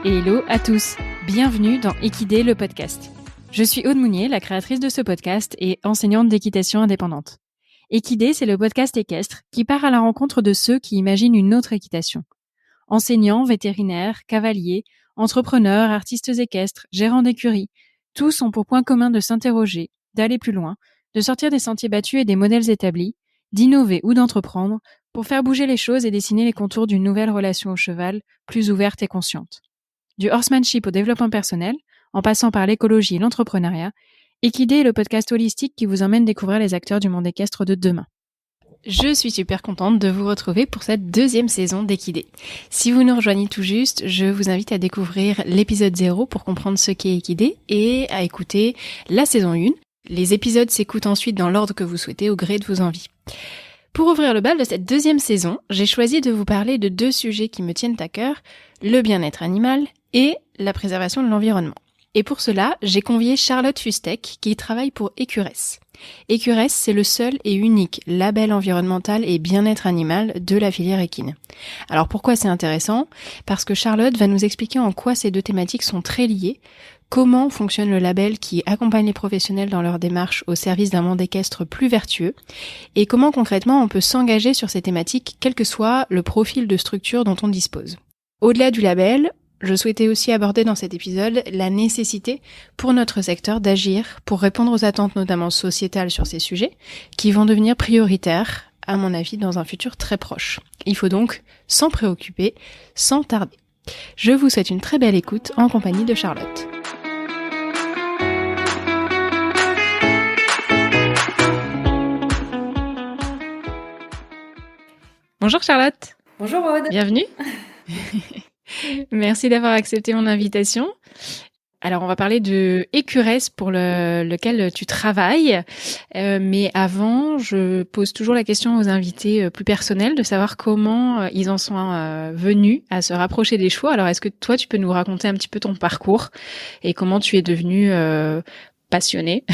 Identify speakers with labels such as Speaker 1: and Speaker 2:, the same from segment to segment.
Speaker 1: et hello à tous. Bienvenue dans Équidé, le podcast. Je suis Aude Mounier, la créatrice de ce podcast et enseignante d'équitation indépendante. Équidé, c'est le podcast équestre qui part à la rencontre de ceux qui imaginent une autre équitation. Enseignants, vétérinaires, cavaliers, entrepreneurs, artistes équestres, gérants d'écuries, tous ont pour point commun de s'interroger, d'aller plus loin, de sortir des sentiers battus et des modèles établis, d'innover ou d'entreprendre pour faire bouger les choses et dessiner les contours d'une nouvelle relation au cheval, plus ouverte et consciente. Du horsemanship au développement personnel, en passant par l'écologie et l'entrepreneuriat, Équidé est le podcast holistique qui vous emmène découvrir les acteurs du monde équestre de demain. Je suis super contente de vous retrouver pour cette deuxième saison d'Équidé. Si vous nous rejoignez tout juste, je vous invite à découvrir l'épisode 0 pour comprendre ce qu'est Équidé et à écouter la saison 1. Les épisodes s'écoutent ensuite dans l'ordre que vous souhaitez au gré de vos envies. Pour ouvrir le bal de cette deuxième saison, j'ai choisi de vous parler de deux sujets qui me tiennent à cœur, le bien-être animal et la préservation de l'environnement. Et pour cela, j'ai convié Charlotte Fustek qui travaille pour Écuresse. Écuresse, c'est le seul et unique label environnemental et bien-être animal de la filière équine. Alors pourquoi c'est intéressant ? Parce que Charlotte va nous expliquer en quoi ces deux thématiques sont très liées, comment fonctionne le label qui accompagne les professionnels dans leur démarche au service d'un monde équestre plus vertueux, et comment concrètement on peut s'engager sur ces thématiques quel que soit le profil de structure dont on dispose. Au-delà du label, je souhaitais aussi aborder dans cet épisode la nécessité pour notre secteur d'agir pour répondre aux attentes notamment sociétales sur ces sujets qui vont devenir prioritaires, à mon avis, dans un futur très proche. Il faut donc s'en préoccuper sans tarder. Je vous souhaite une très belle écoute en compagnie de Charlotte. Bonjour Charlotte.
Speaker 2: Bonjour Aude.
Speaker 1: Bienvenue. Merci d'avoir accepté mon invitation. Alors, on va parler de Écuresse pour lequel tu travailles. Mais avant, je pose toujours la question aux invités plus personnels de savoir comment ils en sont venus à se rapprocher des chevaux. Alors, est-ce que toi, tu peux nous raconter un petit peu ton parcours et comment tu es devenue passionnée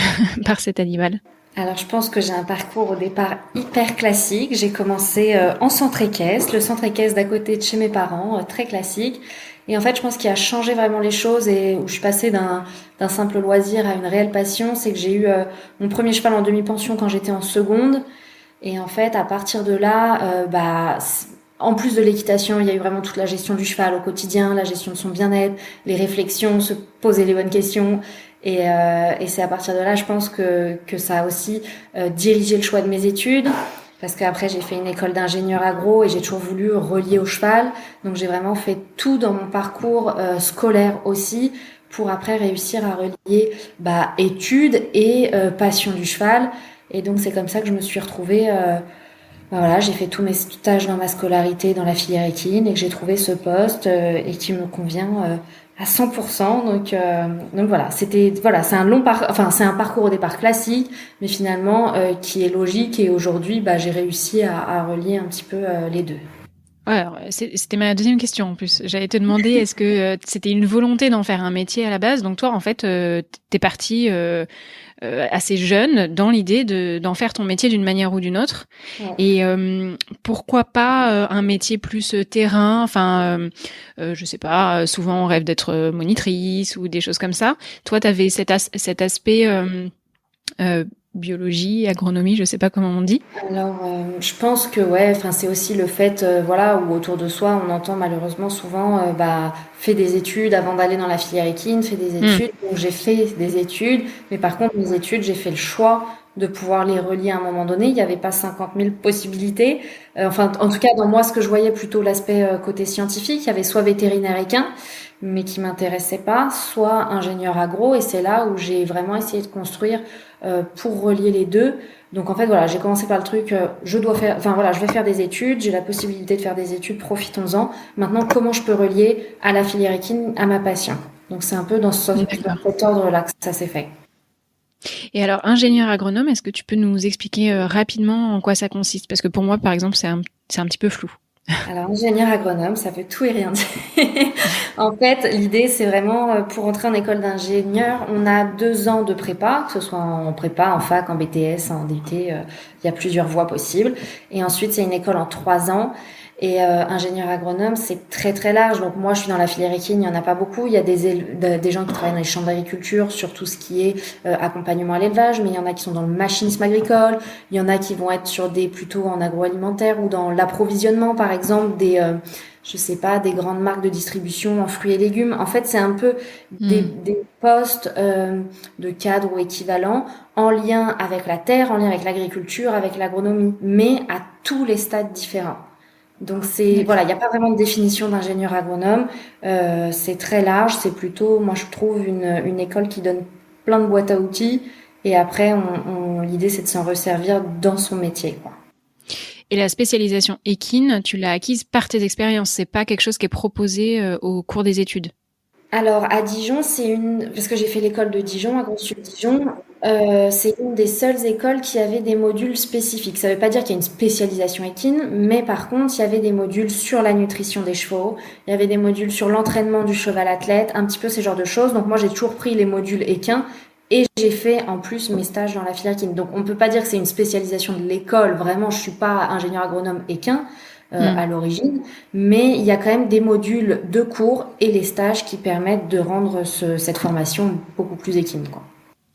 Speaker 1: par cet animal ?
Speaker 2: Alors, je pense que j'ai un parcours au départ hyper classique. J'ai commencé en centre équestre, le centre équestre d'à côté de chez mes parents, très classique. Et en fait, je pense qu'il a changé vraiment les choses et où je suis passée d'un simple loisir à une réelle passion, c'est que j'ai eu mon premier cheval en demi-pension quand j'étais en seconde. Et en fait, à partir de là, en plus de l'équitation, il y a eu vraiment toute la gestion du cheval au quotidien, la gestion de son bien-être, les réflexions, se poser les bonnes questions. Et c'est à partir de là, je pense que ça a aussi dirigé le choix de mes études. Parce qu'après, j'ai fait une école d'ingénieur agro et j'ai toujours voulu relier au cheval. Donc, j'ai vraiment fait tout dans mon parcours scolaire aussi pour après réussir à relier études et passion du cheval. Et donc, c'est comme ça que je me suis retrouvée... Voilà, j'ai fait tous mes stages dans ma scolarité dans la filière équine et que j'ai trouvé ce poste et qui me convient à 100%. Donc voilà, c'est un parcours au départ classique, mais finalement qui est logique et aujourd'hui j'ai réussi à relier un petit peu les deux.
Speaker 1: Ouais, alors, c'était ma deuxième question en plus. J'allais te demander est-ce que c'était une volonté d'en faire un métier à la base ? Donc toi en fait t'es partie assez jeune dans l'idée d'en faire ton métier d'une manière ou d'une autre. Ouais. Et pourquoi pas un métier plus terrain, enfin je sais pas, souvent on rêve d'être monitrice ou des choses comme ça. Toi t'avais cet aspect biologie, agronomie, je sais pas comment on dit.
Speaker 2: Alors, je pense que c'est aussi le fait, où autour de soi, on entend malheureusement souvent, fais des études avant d'aller dans la filière équine, fais des études. Donc j'ai fait des études, mais par contre mes études, j'ai fait le choix de pouvoir les relier à un moment donné. Il n'y avait pas 50 000 possibilités. En tout cas, dans moi, ce que je voyais plutôt l'aspect côté scientifique, il y avait soit vétérinaire équin, mais qui m'intéressait pas, soit ingénieur agro, et c'est là où j'ai vraiment essayé de construire pour relier les deux. Donc en fait j'ai commencé par le truc je vais faire des études, j'ai la possibilité de faire des études, profitons-en. Maintenant comment je peux relier à la filière équine à ma passion. Donc c'est un peu dans cet ordre-là que ça s'est fait.
Speaker 1: Et alors, ingénieur agronome, est-ce que tu peux nous expliquer rapidement en quoi ça consiste ? Parce que pour moi, par exemple, c'est un petit peu flou.
Speaker 2: Alors, ingénieur agronome, ça veut tout et rien dire. En fait, l'idée, c'est vraiment, pour entrer en école d'ingénieur, on a 2 ans de prépa, que ce soit en prépa, en fac, en BTS, en DUT, il y a plusieurs voies possibles. Et ensuite, c'est une école en 3 ans. Et ingénieur agronome, c'est très très large. Donc moi, je suis dans la filière équine, il y en a pas beaucoup. Il y a des gens qui travaillent dans les champs d'agriculture sur tout ce qui est accompagnement à l'élevage, mais il y en a qui sont dans le machinisme agricole. Il y en a qui vont être sur des plutôt en agroalimentaire ou dans l'approvisionnement, par exemple, je sais pas, des grandes marques de distribution en fruits et légumes. En fait, c'est un peu des postes de cadre ou équivalents en lien avec la terre, en lien avec l'agriculture, avec l'agronomie, mais à tous les stades différents. Donc voilà, il n'y a pas vraiment de définition d'ingénieur agronome. C'est très large. C'est plutôt, moi je trouve, une école qui donne plein de boîtes à outils. Et après, l'idée c'est de s'en resservir dans son métier, quoi.
Speaker 1: Et la spécialisation équine, tu l'as acquise par tes expériences. C'est pas quelque chose qui est proposé au cours des études.
Speaker 2: Alors à Dijon, parce que j'ai fait l'école de Dijon, à Grande-Sud Dijon, c'est une des seules écoles qui avait des modules spécifiques. Ça ne veut pas dire qu'il y a une spécialisation équine, mais par contre, il y avait des modules sur la nutrition des chevaux, il y avait des modules sur l'entraînement du cheval athlète, un petit peu ces genres de choses. Donc moi, j'ai toujours pris les modules équins et j'ai fait en plus mes stages dans la filière équine. Donc on ne peut pas dire que c'est une spécialisation de l'école. Vraiment, je suis pas ingénieur agronome équin. À l'origine, mais il y a quand même des modules de cours et les stages qui permettent de rendre cette formation beaucoup plus équine, quoi.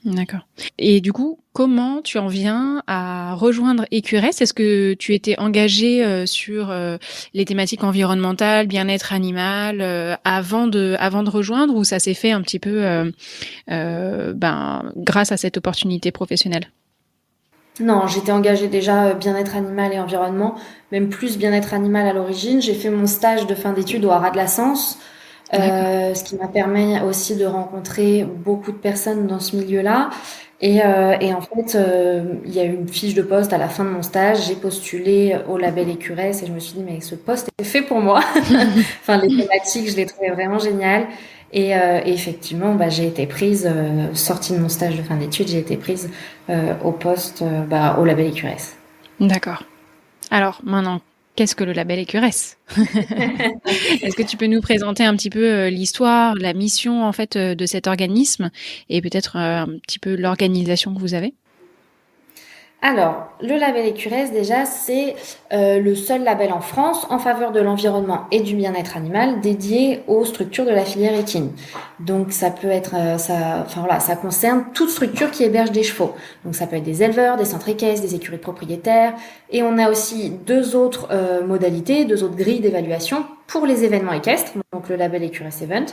Speaker 1: D'accord. Et du coup, comment tu en viens à rejoindre Écuresse ? Est-ce que tu étais engagée sur les thématiques environnementales, bien-être animal avant de rejoindre, ou ça s'est fait un petit peu grâce à cette opportunité professionnelle ?
Speaker 2: Non, j'étais engagée déjà bien-être animal et environnement, même plus bien-être animal à l'origine. J'ai fait mon stage de fin d'études au Haras de la Sens, ce qui m'a permis aussi de rencontrer beaucoup de personnes dans ce milieu-là. Et en fait, il y a eu une fiche de poste à la fin de mon stage. J'ai postulé au label Écuresse et je me suis dit, mais ce poste est fait pour moi. Enfin, les thématiques, je les trouvais vraiment géniales. Et effectivement, j'ai été prise, sortie de mon stage de fin d'études, j'ai été prise au poste au label Écuresse.
Speaker 1: D'accord. Alors maintenant, qu'est-ce que le label Écuresse ? Est-ce que tu peux nous présenter un petit peu l'histoire, la mission en fait de cet organisme et peut-être un petit peu l'organisation que vous avez ?
Speaker 2: Alors, le label Écuresse, déjà, c'est le seul label en France en faveur de l'environnement et du bien-être animal dédié aux structures de la filière équine. Donc, ça peut être, ça concerne toute structure qui héberge des chevaux. Donc, ça peut être des éleveurs, des centres équestres, des écuries de propriétaires. Et on a aussi deux autres modalités, deux autres grilles d'évaluation pour les événements équestres, donc le label Écuresse Event,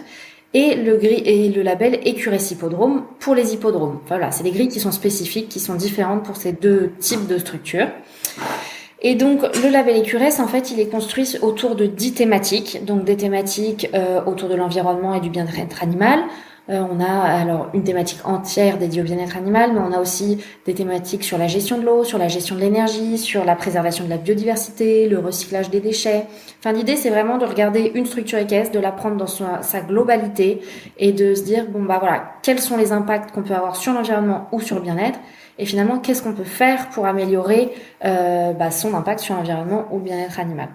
Speaker 2: et le label Écuresse Hippodrome pour les hippodromes. Voilà, c'est des grilles qui sont spécifiques, qui sont différentes pour ces deux types de structures. Et donc, le label Écuresse, en fait, il est construit autour de 10 thématiques. Donc, des thématiques autour de l'environnement et du bien-être animal. On a alors une thématique entière dédiée au bien-être animal, mais on a aussi des thématiques sur la gestion de l'eau, sur la gestion de l'énergie, sur la préservation de la biodiversité, le recyclage des déchets. Enfin, l'idée, c'est vraiment de regarder une structure équestre, de la prendre dans sa globalité et de se dire, quels sont les impacts qu'on peut avoir sur l'environnement ou sur le bien-être, et finalement, qu'est-ce qu'on peut faire pour améliorer son impact sur l'environnement ou le bien-être animal.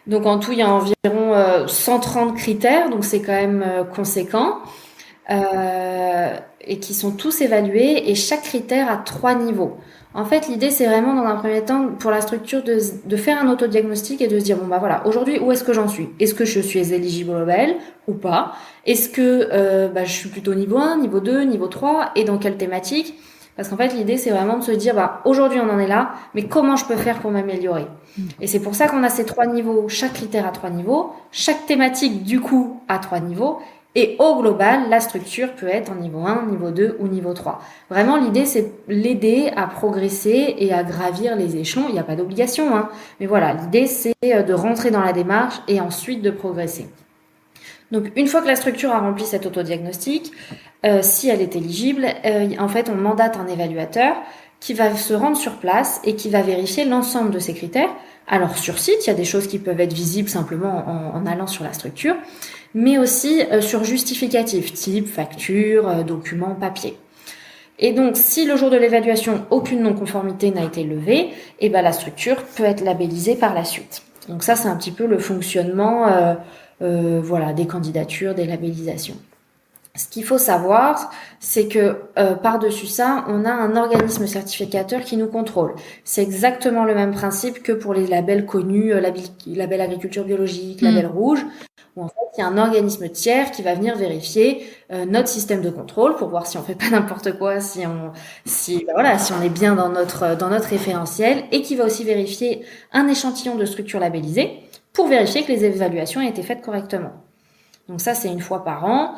Speaker 2: Donc, en tout, il y a environ 130 critères, donc c'est quand même conséquent. Et qui sont tous évalués, et chaque critère a 3 niveaux. En fait, l'idée, c'est vraiment, dans un premier temps, pour la structure, de faire un autodiagnostic et de se dire, aujourd'hui, où est-ce que j'en suis ? Est-ce que je suis éligible au label ou pas ? Est-ce que je suis plutôt niveau 1, niveau 2, niveau 3, et dans quelle thématique ? Parce qu'en fait, l'idée, c'est vraiment de se dire, aujourd'hui, on en est là, mais comment je peux faire pour m'améliorer ? Et c'est pour ça qu'on a ces 3 niveaux, chaque critère a 3 niveaux, chaque thématique, du coup, a 3 niveaux, et au global, la structure peut être en niveau 1, niveau 2 ou niveau 3. Vraiment, l'idée, c'est l'aider à progresser et à gravir les échelons. Il n'y a pas d'obligation, hein. Mais voilà, l'idée, c'est de rentrer dans la démarche et ensuite de progresser. Donc, une fois que la structure a rempli cet autodiagnostic, si elle est éligible, en fait, on mandate un évaluateur qui va se rendre sur place et qui va vérifier l'ensemble de ces critères. Alors, sur site, il y a des choses qui peuvent être visibles simplement en allant sur la structure, mais aussi sur justificatif, type facture, document, papier. Et donc, si le jour de l'évaluation, aucune non-conformité n'a été levée, la structure peut être labellisée par la suite. Donc ça, c'est un petit peu le fonctionnement des candidatures, des labellisations. Ce qu'il faut savoir, c'est que par-dessus ça, on a un organisme certificateur qui nous contrôle. C'est exactement le même principe que pour les labels connus, label agriculture biologique, label rouge, où en fait, il y a un organisme tiers qui va venir vérifier notre système de contrôle pour voir si on fait pas n'importe quoi, si on est bien dans notre référentiel, et qui va aussi vérifier un échantillon de structure labellisée pour vérifier que les évaluations aient été faites correctement. Donc ça, c'est une fois par an.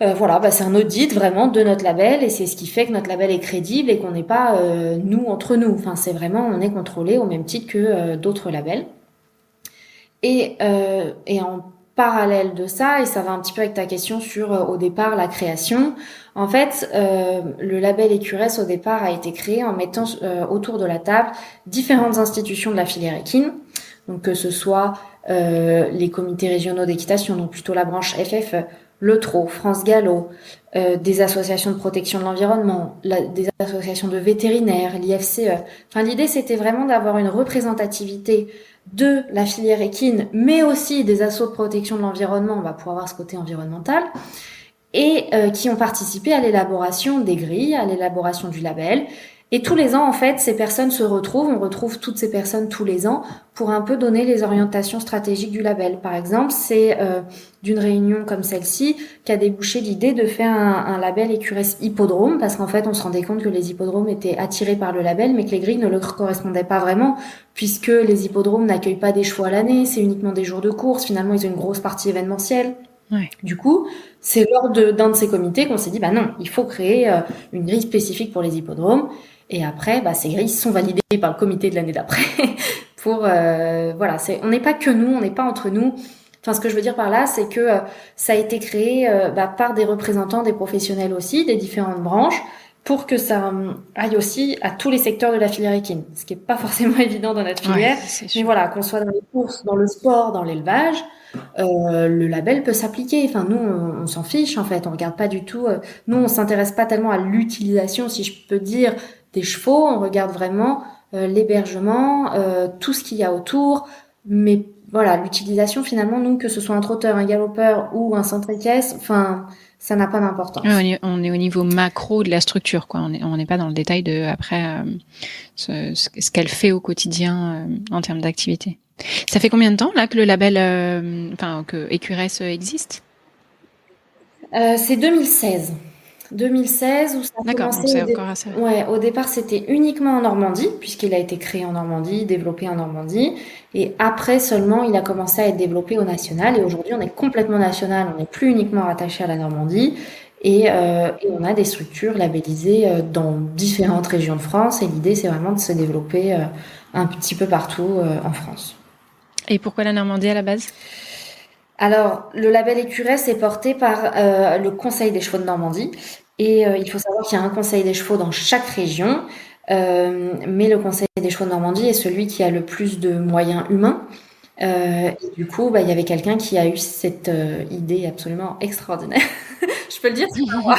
Speaker 2: C'est un audit vraiment de notre label, et c'est ce qui fait que notre label est crédible et qu'on n'est pas nous entre nous. Enfin, c'est vraiment, on est contrôlé au même titre que d'autres labels. Et en parallèle de ça, et ça va un petit peu avec ta question sur au départ la création. En fait, le label EQRS au départ a été créé en mettant autour de la table différentes institutions de la filière équine. Donc que ce soit les comités régionaux d'équitation, donc plutôt la branche FFE, le TRO, France Gallo, des associations de protection de l'environnement, des associations de vétérinaires, l'IFCE. Enfin, l'idée, c'était vraiment d'avoir une représentativité de la filière équine, mais aussi des assos de protection de l'environnement, pour avoir ce côté environnemental, et qui ont participé à l'élaboration des grilles, à l'élaboration du label. Et tous les ans, en fait, ces personnes se retrouvent, on retrouve toutes ces personnes tous les ans pour un peu donner les orientations stratégiques du label. Par exemple, c'est d'une réunion comme celle-ci qu'a débouché l'idée de faire un label EQRS hippodrome, parce qu'en fait, on se rendait compte que les hippodromes étaient attirés par le label, mais que les grilles ne leur correspondaient pas vraiment, puisque les hippodromes n'accueillent pas des chevaux à l'année, c'est uniquement des jours de course, finalement, ils ont une grosse partie événementielle.
Speaker 1: Ouais.
Speaker 2: Du coup, c'est lors d'un de ces comités qu'on s'est dit, non, il faut créer une grille spécifique pour les hippodromes. Et après, ces grilles sont validées par le comité de l'année d'après. On n'est pas que nous, on n'est pas entre nous. Enfin, ce que je veux dire par là, c'est que ça a été créé par des représentants, des professionnels aussi, des différentes branches, pour que ça aille aussi à tous les secteurs de la filière équine. Ce qui est pas forcément évident dans notre filière.
Speaker 1: Ouais,
Speaker 2: mais voilà, qu'on soit dans les courses, dans le sport, dans l'élevage, le label peut s'appliquer. Enfin, nous, on s'en fiche en fait. On regarde pas du tout. Nous, on s'intéresse pas tellement à l'utilisation, si je peux dire, des chevaux. On regarde vraiment l'hébergement, tout ce qu'il y a autour. Mais voilà, l'utilisation finalement, nous, que ce soit un trotteur, un galopeur ou un centre équestre, enfin, ça n'a pas d'importance.
Speaker 1: Ouais, on est au niveau macro de la structure, quoi. On n'est pas dans le détail de après ce qu'elle fait au quotidien en termes d'activité. Ça fait combien de temps là que le label, que EQRS existe?
Speaker 2: C'est 2016. 2016 où ça a
Speaker 1: D'accord,
Speaker 2: commencé.
Speaker 1: donc c'est encore assez.
Speaker 2: Ouais, au départ c'était uniquement en Normandie puisqu'il a été créé en Normandie, développé en Normandie, et après seulement il a commencé à être développé au national. Et aujourd'hui on est complètement national, on n'est plus uniquement rattaché à la Normandie, et on a des structures labellisées dans différentes régions de France. Et l'idée c'est vraiment de se développer un petit peu partout en France.
Speaker 1: Et pourquoi la Normandie à la base?
Speaker 2: Alors, le label EQRS est porté par le Conseil des chevaux de Normandie. Et il faut savoir qu'il y a un Conseil des chevaux dans chaque région. Mais le Conseil des chevaux de Normandie est celui qui a le plus de moyens humains. Et du coup, il y avait quelqu'un qui a eu cette idée absolument extraordinaire. Je peux le dire, c'est pas moi.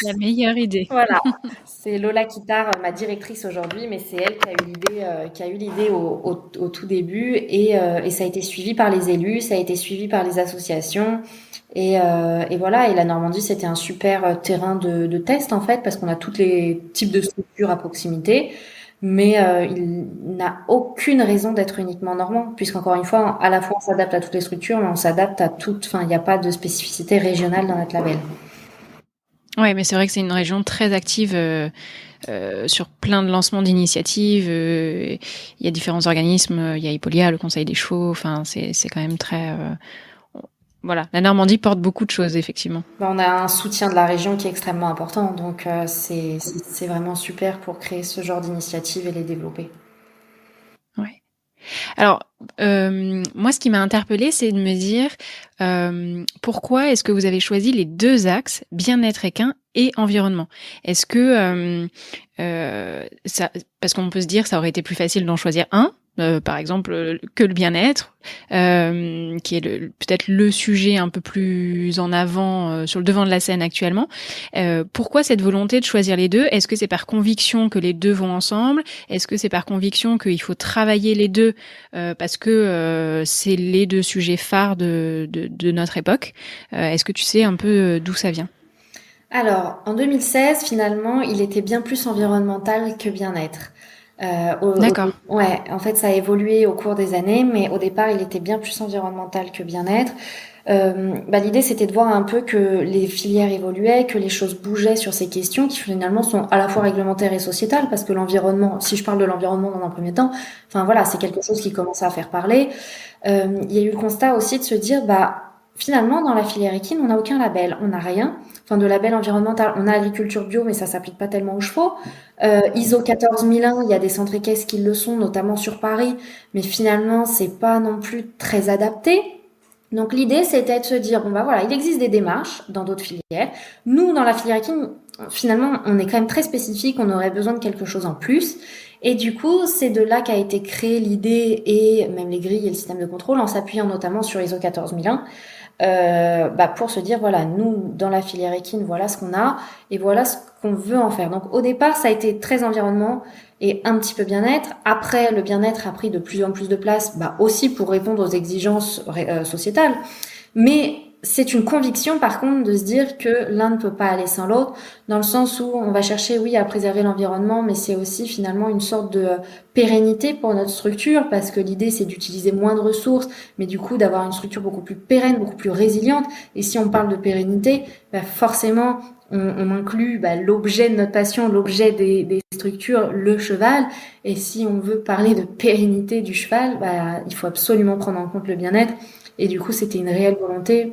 Speaker 1: La meilleure idée.
Speaker 2: Voilà. C'est Lola Kittar, ma directrice aujourd'hui, mais c'est elle qui a eu l'idée au tout début, et ça a été suivi par les élus, ça a été suivi par les associations, et voilà. Et la Normandie, c'était un super terrain de test en fait, parce qu'on a tous les types de structures à proximité, mais il n'a aucune raison d'être uniquement normand, puisqu'encore une fois, à la fois on s'adapte à toutes les structures, mais on s'adapte à toutes. Enfin, il n'y a pas de spécificité régionale dans notre label.
Speaker 1: Ouais, mais c'est vrai que c'est une région très active sur plein de lancements d'initiatives. Il y a différents organismes, il y a Hippolia, le Conseil des chevaux. Enfin, c'est quand même très. Voilà, la Normandie porte beaucoup de choses, effectivement.
Speaker 2: On a un soutien de la région qui est extrêmement important, donc c'est vraiment super pour créer ce genre d'initiatives et les développer.
Speaker 1: Ouais. Alors, moi, ce qui m'a interpellée, c'est de me dire pourquoi est-ce que vous avez choisi les deux axes, bien-être équin et environnement? Est-ce que parce qu'on peut se dire ça aurait été plus facile d'en choisir un, par exemple que le bien-être, qui est peut-être le sujet un peu plus en avant sur le devant de la scène actuellement. Pourquoi cette volonté de choisir les deux? Est-ce que c'est par conviction que les deux vont ensemble? Est-ce que c'est par conviction qu'il faut travailler les deux parce que c'est les deux sujets phares de notre époque? Est-ce que tu sais un peu d'où ça vient?
Speaker 2: Alors, en 2016, finalement, il était bien plus environnemental que bien-être.
Speaker 1: D'accord.
Speaker 2: Ouais, en fait, ça a évolué au cours des années, mais au départ, il était bien plus environnemental que bien-être. L'idée, c'était de voir un peu que les filières évoluaient, que les choses bougeaient sur ces questions qui finalement sont à la fois réglementaires et sociétales, parce que l'environnement, si je parle de l'environnement dans un premier temps, enfin voilà, c'est quelque chose qui commence à faire parler. Il y a eu le constat aussi de se dire, finalement, dans la filière équine, on n'a aucun label, on n'a rien. Enfin, de label environnemental, on a agriculture bio, mais ça s'applique pas tellement aux chevaux. ISO 14001, il y a des centres équestres qui le sont, notamment sur Paris, mais finalement, c'est pas non plus très adapté. Donc l'idée, c'était de se dire, il existe des démarches dans d'autres filières. Nous, dans la filière équine, finalement, on est quand même très spécifique, on aurait besoin de quelque chose en plus. Et du coup, c'est de là qu'a été créée l'idée et même les grilles et le système de contrôle en s'appuyant notamment sur ISO 14001 pour se dire, voilà, nous, dans la filière équine, voilà ce qu'on a et voilà ce qu'on veut en faire. Donc au départ, ça a été très environnement et un petit peu bien-être. Après, le bien-être a pris de plus en plus de place, aussi pour répondre aux exigences sociétales. Mais c'est une conviction, par contre, de se dire que l'un ne peut pas aller sans l'autre, dans le sens où on va chercher, oui, à préserver l'environnement, mais c'est aussi finalement une sorte de pérennité pour notre structure, parce que l'idée, c'est d'utiliser moins de ressources, mais du coup, d'avoir une structure beaucoup plus pérenne, beaucoup plus résiliente. Et si on parle de pérennité, forcément, on inclut l'objet de notre passion, l'objet des structures, le cheval. Et si on veut parler de pérennité du cheval, il faut absolument prendre en compte le bien-être. Et du coup, c'était une réelle volonté,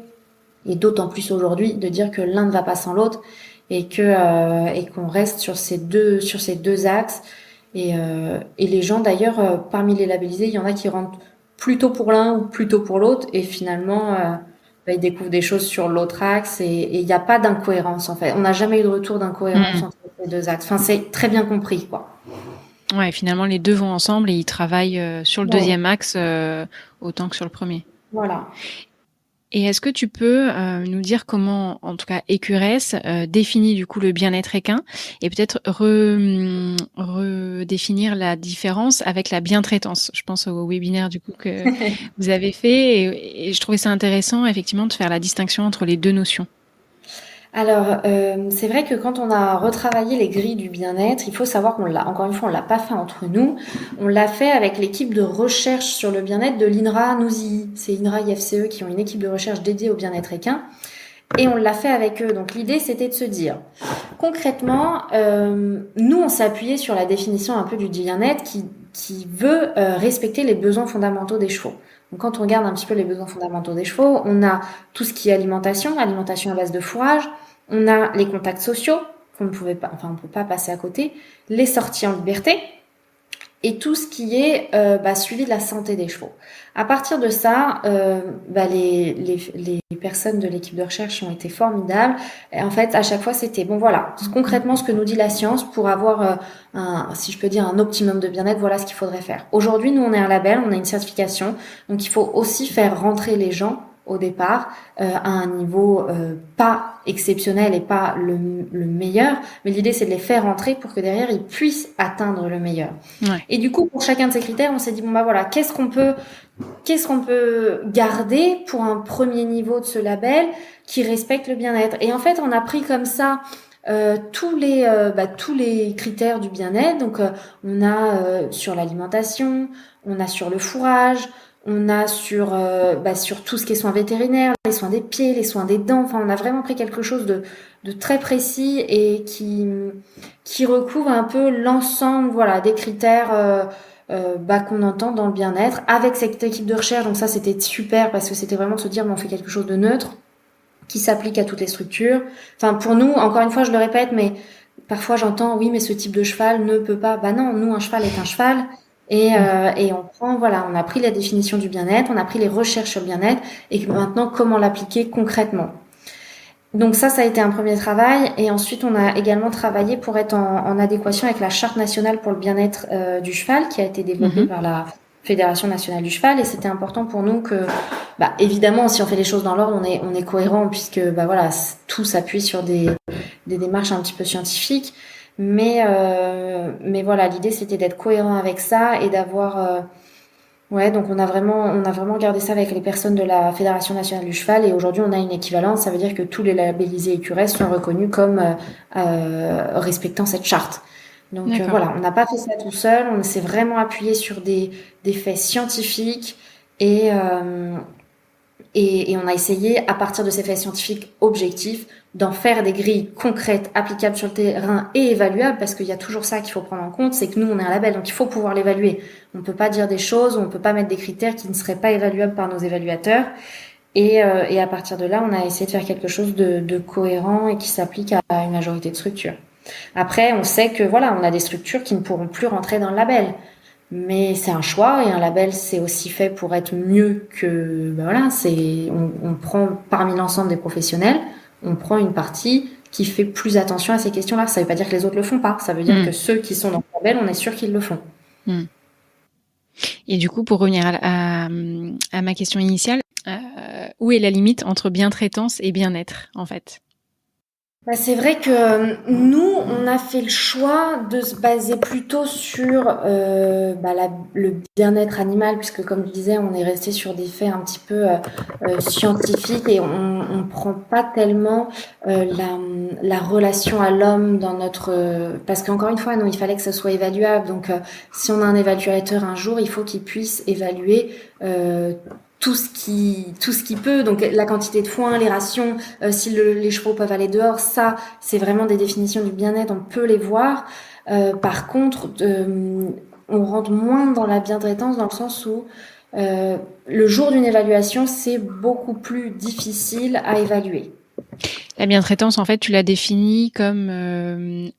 Speaker 2: et d'autant plus aujourd'hui, de dire que l'un ne va pas sans l'autre et qu'on reste sur ces deux axes. Et les gens, d'ailleurs, parmi les labellisés, il y en a qui rentrent plutôt pour l'un ou plutôt pour l'autre, et finalement, ils découvrent des choses sur l'autre axe, et il n'y a pas d'incohérence en fait. On n'a jamais eu de retour d'incohérence entre ces deux axes. Enfin, c'est très bien compris, quoi.
Speaker 1: Ouais, finalement, les deux vont ensemble et ils travaillent sur le deuxième axe autant que sur le premier.
Speaker 2: Voilà.
Speaker 1: Et est-ce que tu peux nous dire comment, en tout cas, Écuresse définit du coup le bien-être équin et peut-être redéfinir la différence avec la bientraitance? Je pense au webinaire du coup que vous avez fait et je trouvais ça intéressant effectivement de faire la distinction entre les deux notions.
Speaker 2: Alors, c'est vrai que quand on a retravaillé les grilles du bien-être, il faut savoir encore une fois, on l'a pas fait entre nous. On l'a fait avec l'équipe de recherche sur le bien-être de l'INRA Nousy. C'est INRA IFCE qui ont une équipe de recherche dédiée au bien-être équin. Et on l'a fait avec eux. Donc l'idée, c'était de se dire, concrètement, nous, on s'est appuyé sur la définition un peu du bien-être qui veut respecter les besoins fondamentaux des chevaux. Donc quand on regarde un petit peu les besoins fondamentaux des chevaux, on a tout ce qui est alimentation à base de fourrage, on a les contacts sociaux on peut pas passer à côté, les sorties en liberté, et tout ce qui est suivi de la santé des chevaux. À partir de ça, les personnes de l'équipe de recherche ont été formidables. Et en fait, à chaque fois, c'était concrètement ce que nous dit la science pour avoir si je peux dire, un optimum de bien-être. Voilà ce qu'il faudrait faire. Aujourd'hui, nous, on est un label, on a une certification, donc il faut aussi faire rentrer les gens au départ à un niveau pas exceptionnel et pas le meilleur, mais l'idée c'est de les faire rentrer pour que derrière ils puissent atteindre le meilleur. Ouais. Et du coup, pour chacun de ces critères, on s'est dit qu'est-ce qu'on peut garder pour un premier niveau de ce label qui respecte le bien-être. Et en fait, on a pris comme ça tous les critères du bien-être. Donc on a sur l'alimentation, on a sur le fourrage, on a sur tout ce qui est soins vétérinaires, les soins des pieds, les soins des dents. Enfin, on a vraiment pris quelque chose de très précis et qui recouvre un peu l'ensemble, des critères qu'on entend dans le bien-être avec cette équipe de recherche. Donc ça, c'était super parce que c'était vraiment de se dire, on fait quelque chose de neutre qui s'applique à toutes les structures. Enfin, pour nous, encore une fois, je le répète, mais parfois j'entends, oui, mais ce type de cheval ne peut pas. Non, nous, un cheval est un cheval. Et on a pris la définition du bien-être, on a pris les recherches sur le bien-être et maintenant comment l'appliquer concrètement. Donc ça a été un premier travail et ensuite on a également travaillé pour être en adéquation avec la charte nationale pour le bien-être du cheval qui a été développée par Fédération nationale du cheval, et c'était important pour nous que, évidemment, si on fait les choses dans l'ordre, on est cohérent, puisque voilà, tout s'appuie sur des démarches un petit peu scientifiques, mais voilà, l'idée c'était d'être cohérent avec ça et d'avoir donc on a vraiment gardé ça avec les personnes de la Fédération nationale du cheval, et aujourd'hui on a une équivalence, ça veut dire que tous les labellisés écuresses sont reconnus comme respectant cette charte. Donc voilà, on n'a pas fait ça tout seul, on s'est vraiment appuyé sur des faits scientifiques, et on a essayé, à partir de ces faits scientifiques objectifs, d'en faire des grilles concrètes, applicables sur le terrain et évaluables, parce qu'il y a toujours ça qu'il faut prendre en compte, c'est que nous, on est un label, donc il faut pouvoir l'évaluer. On ne peut pas dire des choses, on ne peut pas mettre des critères qui ne seraient pas évaluables par nos évaluateurs. Et à partir de là, on a essayé de faire quelque chose de cohérent et qui s'applique à une majorité de structures. Après, on sait que voilà, on a des structures qui ne pourront plus rentrer dans le label. Mais c'est un choix, et un label, c'est aussi fait pour être mieux que, on prend parmi l'ensemble des professionnels, on prend une partie qui fait plus attention à ces questions-là. Ça veut pas dire que les autres le font pas. Ça veut dire que ceux qui sont dans le label, on est sûr qu'ils le font.
Speaker 1: Et du coup, pour revenir à ma question initiale, où est la limite entre bientraitance et bien-être, en fait?
Speaker 2: C'est vrai que nous, on a fait le choix de se baser plutôt sur le bien-être animal, puisque comme je disais, on est resté sur des faits un petit peu scientifiques, et on prend pas tellement la relation à l'homme dans notre... parce qu'encore une fois, nous, il fallait que ça soit évaluable. Donc, si on a un évaluateur un jour, il faut qu'il puisse évaluer tout ce qui peut, donc la quantité de foin, les rations, si les chevaux peuvent aller dehors, ça c'est vraiment des définitions du bien-être, on peut les voir. Par contre, on rentre moins dans la bientraitance, dans le sens où le jour d'une évaluation, c'est beaucoup plus difficile à évaluer.
Speaker 1: La bientraitance, en fait, tu l'as définie comme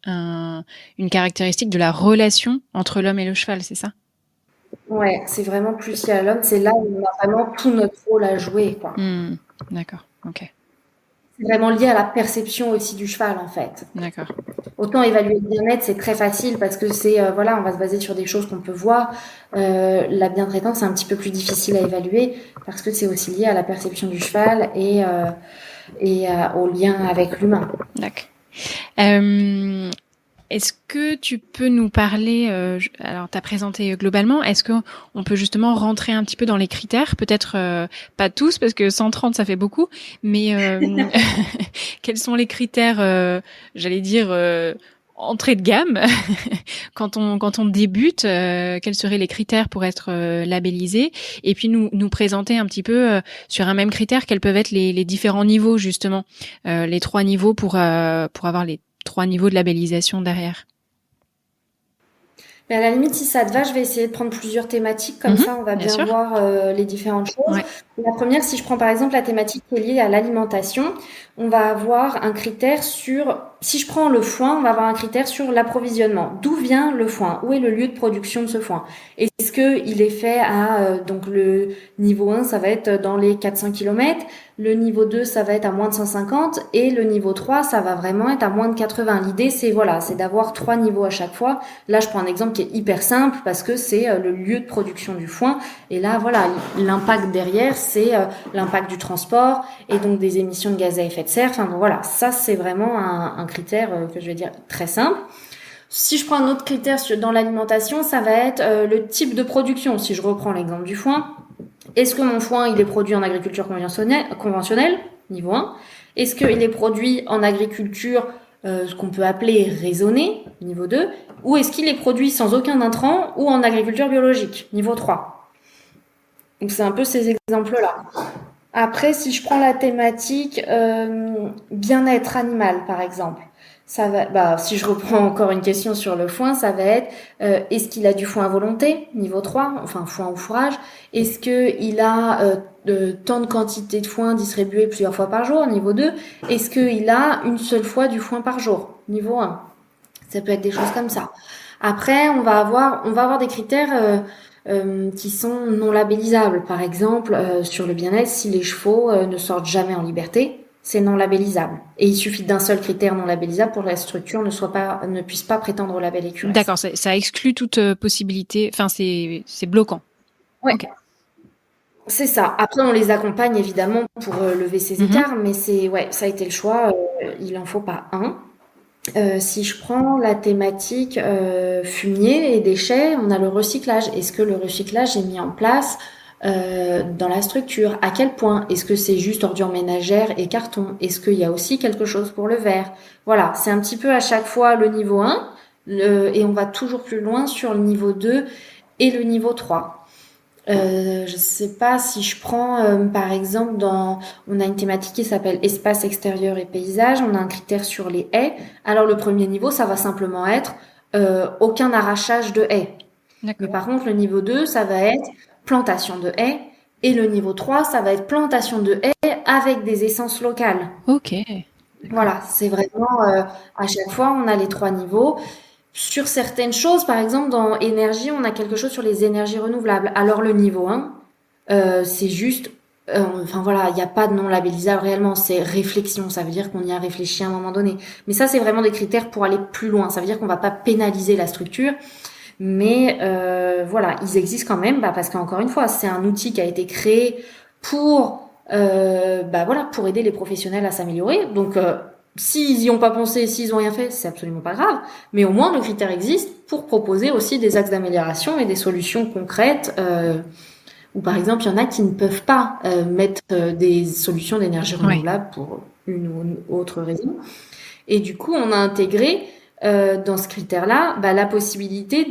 Speaker 1: une caractéristique de la relation entre l'homme et le cheval, c'est ça?
Speaker 2: Ouais, c'est vraiment plus lié à l'homme. C'est là où on a vraiment tout notre rôle à jouer, quoi.
Speaker 1: D'accord, ok.
Speaker 2: C'est vraiment lié à la perception aussi du cheval, en fait.
Speaker 1: D'accord.
Speaker 2: Autant évaluer le bien-être, c'est très facile, parce que c'est on va se baser sur des choses qu'on peut voir. La bientraitance, c'est un petit peu plus difficile à évaluer, parce que c'est aussi lié à la perception du cheval et au lien avec l'humain.
Speaker 1: D'accord. Est-ce que tu peux nous parler, alors tu as présenté globalement, est-ce qu'on peut justement rentrer un petit peu dans les critères, peut-être pas tous, parce que 130 ça fait beaucoup, mais quels sont les critères, j'allais dire, entrée de gamme, quand on débute, quels seraient les critères pour être labellisé, et puis nous présenter un petit peu sur un même critère quels peuvent être les différents niveaux, justement, les 3 niveaux pour avoir les 3 niveaux de labellisation derrière.
Speaker 2: Mais à la limite, si ça te va, je vais essayer de prendre plusieurs thématiques, comme ça on va bien voir les différentes choses.
Speaker 1: Ouais.
Speaker 2: La première, si je prends par exemple la thématique qui est liée à l'alimentation, on va avoir un critère sur... Si je prends le foin, on va avoir un critère sur l'approvisionnement. D'où vient le foin? Où est le lieu de production de ce foin? Est-ce qu'il est fait à... donc le niveau 1, ça va être dans les 400 km. Le niveau 2, ça va être à moins de 150. Et le niveau 3, ça va vraiment être à moins de 80. L'idée, c'est d'avoir 3 niveaux à chaque fois. Là, je prends un exemple qui est hyper simple, parce que c'est le lieu de production du foin. Et là, voilà, l'impact derrière, c'est l'impact du transport et donc des émissions de gaz à effet de serre. Enfin bon, voilà, ça c'est vraiment un critère que je vais dire très simple. Si je prends un autre critère dans l'alimentation, ça va être le type de production. Si je reprends l'exemple du foin, est-ce que mon foin il est produit en agriculture conventionnelle, niveau 1? Est-ce qu'il est produit en agriculture ce qu'on peut appeler raisonnée, niveau 2? Ou est-ce qu'il est produit sans aucun intrant ou en agriculture biologique, niveau 3? Donc c'est un peu ces exemples-là. Après, si je prends la thématique bien-être animal, par exemple, ça va. Si je reprends encore une question sur le foin, ça va être est-ce qu'il a du foin à volonté, niveau 3, enfin foin au fourrage? Est-ce qu'il a tant de quantité de foin distribué plusieurs fois par jour, niveau 2? Est-ce qu'il a une seule fois du foin par jour, niveau 1? Ça peut être des choses comme ça. Après, on va avoir des critères qui sont non labellisables. Par exemple, sur le bien-être, si les chevaux ne sortent jamais en liberté, c'est non labellisable. Et il suffit d'un seul critère non labellisable pour que la structure ne puisse pas prétendre au label écureuil.
Speaker 1: D'accord, ça exclut toute possibilité. Enfin, c'est bloquant.
Speaker 2: Ouais,
Speaker 1: Ok.
Speaker 2: c'est ça. Après, on les accompagne évidemment pour lever ces
Speaker 1: Mhm.
Speaker 2: écarts, mais ça a été le choix. Il en faut pas un. Si je prends la thématique fumier et déchets, on a le recyclage. Est-ce que le recyclage est mis en place dans la structure? À quel point? Est-ce que c'est juste ordures ménagères et carton? Est-ce qu'il y a aussi quelque chose pour le verre? Voilà, c'est un petit peu à chaque fois le niveau 1 et on va toujours plus loin sur le niveau 2 et le niveau 3. Je sais pas si je prends par exemple on a une thématique qui s'appelle espace extérieur et paysage, on a un critère sur les haies. Alors le premier niveau, ça va simplement être aucun arrachage de haies. Mais
Speaker 1: D'accord.
Speaker 2: par contre le niveau 2, ça va être plantation de haies et le niveau 3, ça va être plantation de haies avec des essences locales.
Speaker 1: Ok. D'accord.
Speaker 2: Voilà, c'est vraiment à chaque fois on a les 3 niveaux. Sur certaines choses, par exemple dans énergie, on a quelque chose sur les énergies renouvelables. Alors le niveau 1, c'est juste, enfin voilà, il n'y a pas de non labellisable réellement, c'est réflexion, ça veut dire qu'on y a réfléchi à un moment donné. Mais ça, c'est vraiment des critères pour aller plus loin, ça veut dire qu'on va pas pénaliser la structure, mais voilà, ils existent quand même, parce qu'encore une fois, c'est un outil qui a été créé pour, voilà, pour aider les professionnels à s'améliorer. Donc s'ils y ont pas pensé, s'ils ont rien fait, c'est absolument pas grave. Mais au moins le critère existe pour proposer aussi des axes d'amélioration et des solutions concrètes. Ou par exemple, il y en a qui ne peuvent pas mettre des solutions d'énergie
Speaker 1: Ouais.
Speaker 2: renouvelable pour une ou une autre raison. Et du coup, on a intégré dans ce critère-là la possibilité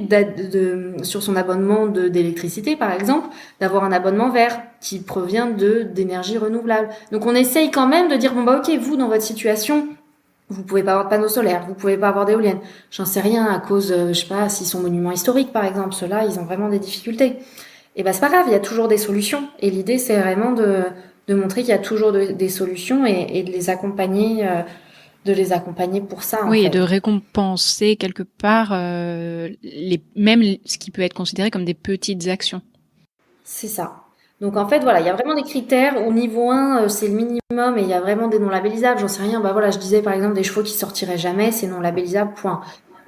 Speaker 2: sur son abonnement d'électricité, par exemple, d'avoir un abonnement vert qui provient d'énergie renouvelable. Donc on essaye quand même de dire, bon ok, vous, dans votre situation, vous pouvez pas avoir de panneaux solaires, vous pouvez pas avoir d'éoliennes. J'en sais rien à cause, je sais pas, s'ils sont monuments historiques, par exemple, ceux-là, ils ont vraiment des difficultés. Et c'est pas grave, il y a toujours des solutions. Et l'idée, c'est vraiment de montrer qu'il y a toujours des solutions et de les accompagner pour ça, en
Speaker 1: Oui, et de
Speaker 2: fait.
Speaker 1: récompenser quelque part même ce qui peut être considéré comme des petites actions.
Speaker 2: C'est ça. Donc en fait, voilà, il y a vraiment des critères. Au niveau 1, c'est le minimum et il y a vraiment des non labellisables. J'en sais rien. Voilà, je disais par exemple des chevaux qui sortiraient jamais, c'est non labellisable, point.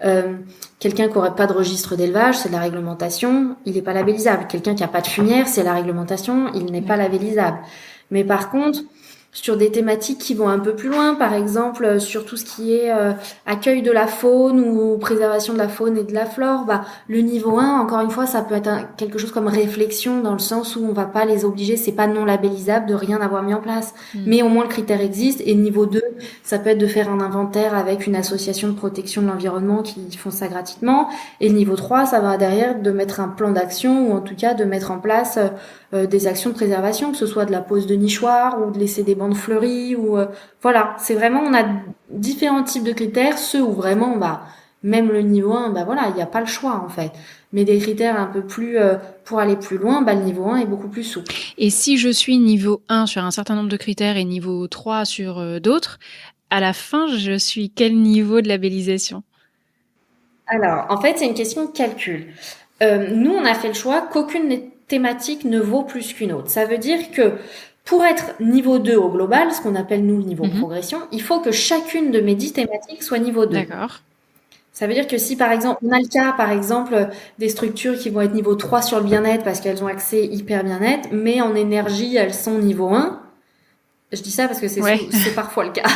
Speaker 2: Euh, Quelqu'un qui aurait pas de registre d'élevage, c'est de la réglementation, il n'est pas labellisable. Quelqu'un qui a pas de fumière, c'est la réglementation, il n'est pas
Speaker 1: D'accord.
Speaker 2: labellisable. Mais par contre, sur des thématiques qui vont un peu plus loin, par exemple sur tout ce qui est accueil de la faune ou préservation de la faune et de la flore, le niveau 1, encore une fois, ça peut être quelque chose comme réflexion dans le sens où on va pas les obliger, c'est pas non labellisable de rien avoir mis en place.
Speaker 1: Mm.
Speaker 2: Mais au moins le critère existe. Et niveau 2, ça peut être de faire un inventaire avec une association de protection de l'environnement qui font ça gratuitement. Et le niveau 3, ça va derrière de mettre un plan d'action ou en tout cas de mettre en place des actions de préservation, que ce soit de la pose de nichoirs ou de laisser des bandes fleuries ou voilà, c'est vraiment on a différents types de critères, ceux où vraiment même le niveau 1, voilà, il n'y a pas le choix en fait. Mais des critères un peu plus pour aller plus loin, le niveau 1 est beaucoup plus souple.
Speaker 1: Et si je suis niveau 1 sur un certain nombre de critères et niveau 3 sur d'autres, à la fin, je suis quel niveau de labellisation?
Speaker 2: Alors, en fait, c'est une question de calcul. Nous, on a fait le choix qu'aucune thématique ne vaut plus qu'une autre. Ça veut dire que pour être niveau 2 au global, ce qu'on appelle nous le niveau
Speaker 1: Mhm.
Speaker 2: progression, il faut que chacune de mes 10 thématiques soit niveau 2.
Speaker 1: D'accord.
Speaker 2: Ça veut dire que si par exemple, on a le cas par exemple des structures qui vont être niveau 3 sur le bien-être parce qu'elles ont accès hyper bien-être, mais en énergie, elles sont niveau 1. Je dis ça parce que
Speaker 1: Ouais.
Speaker 2: c'est parfois le cas.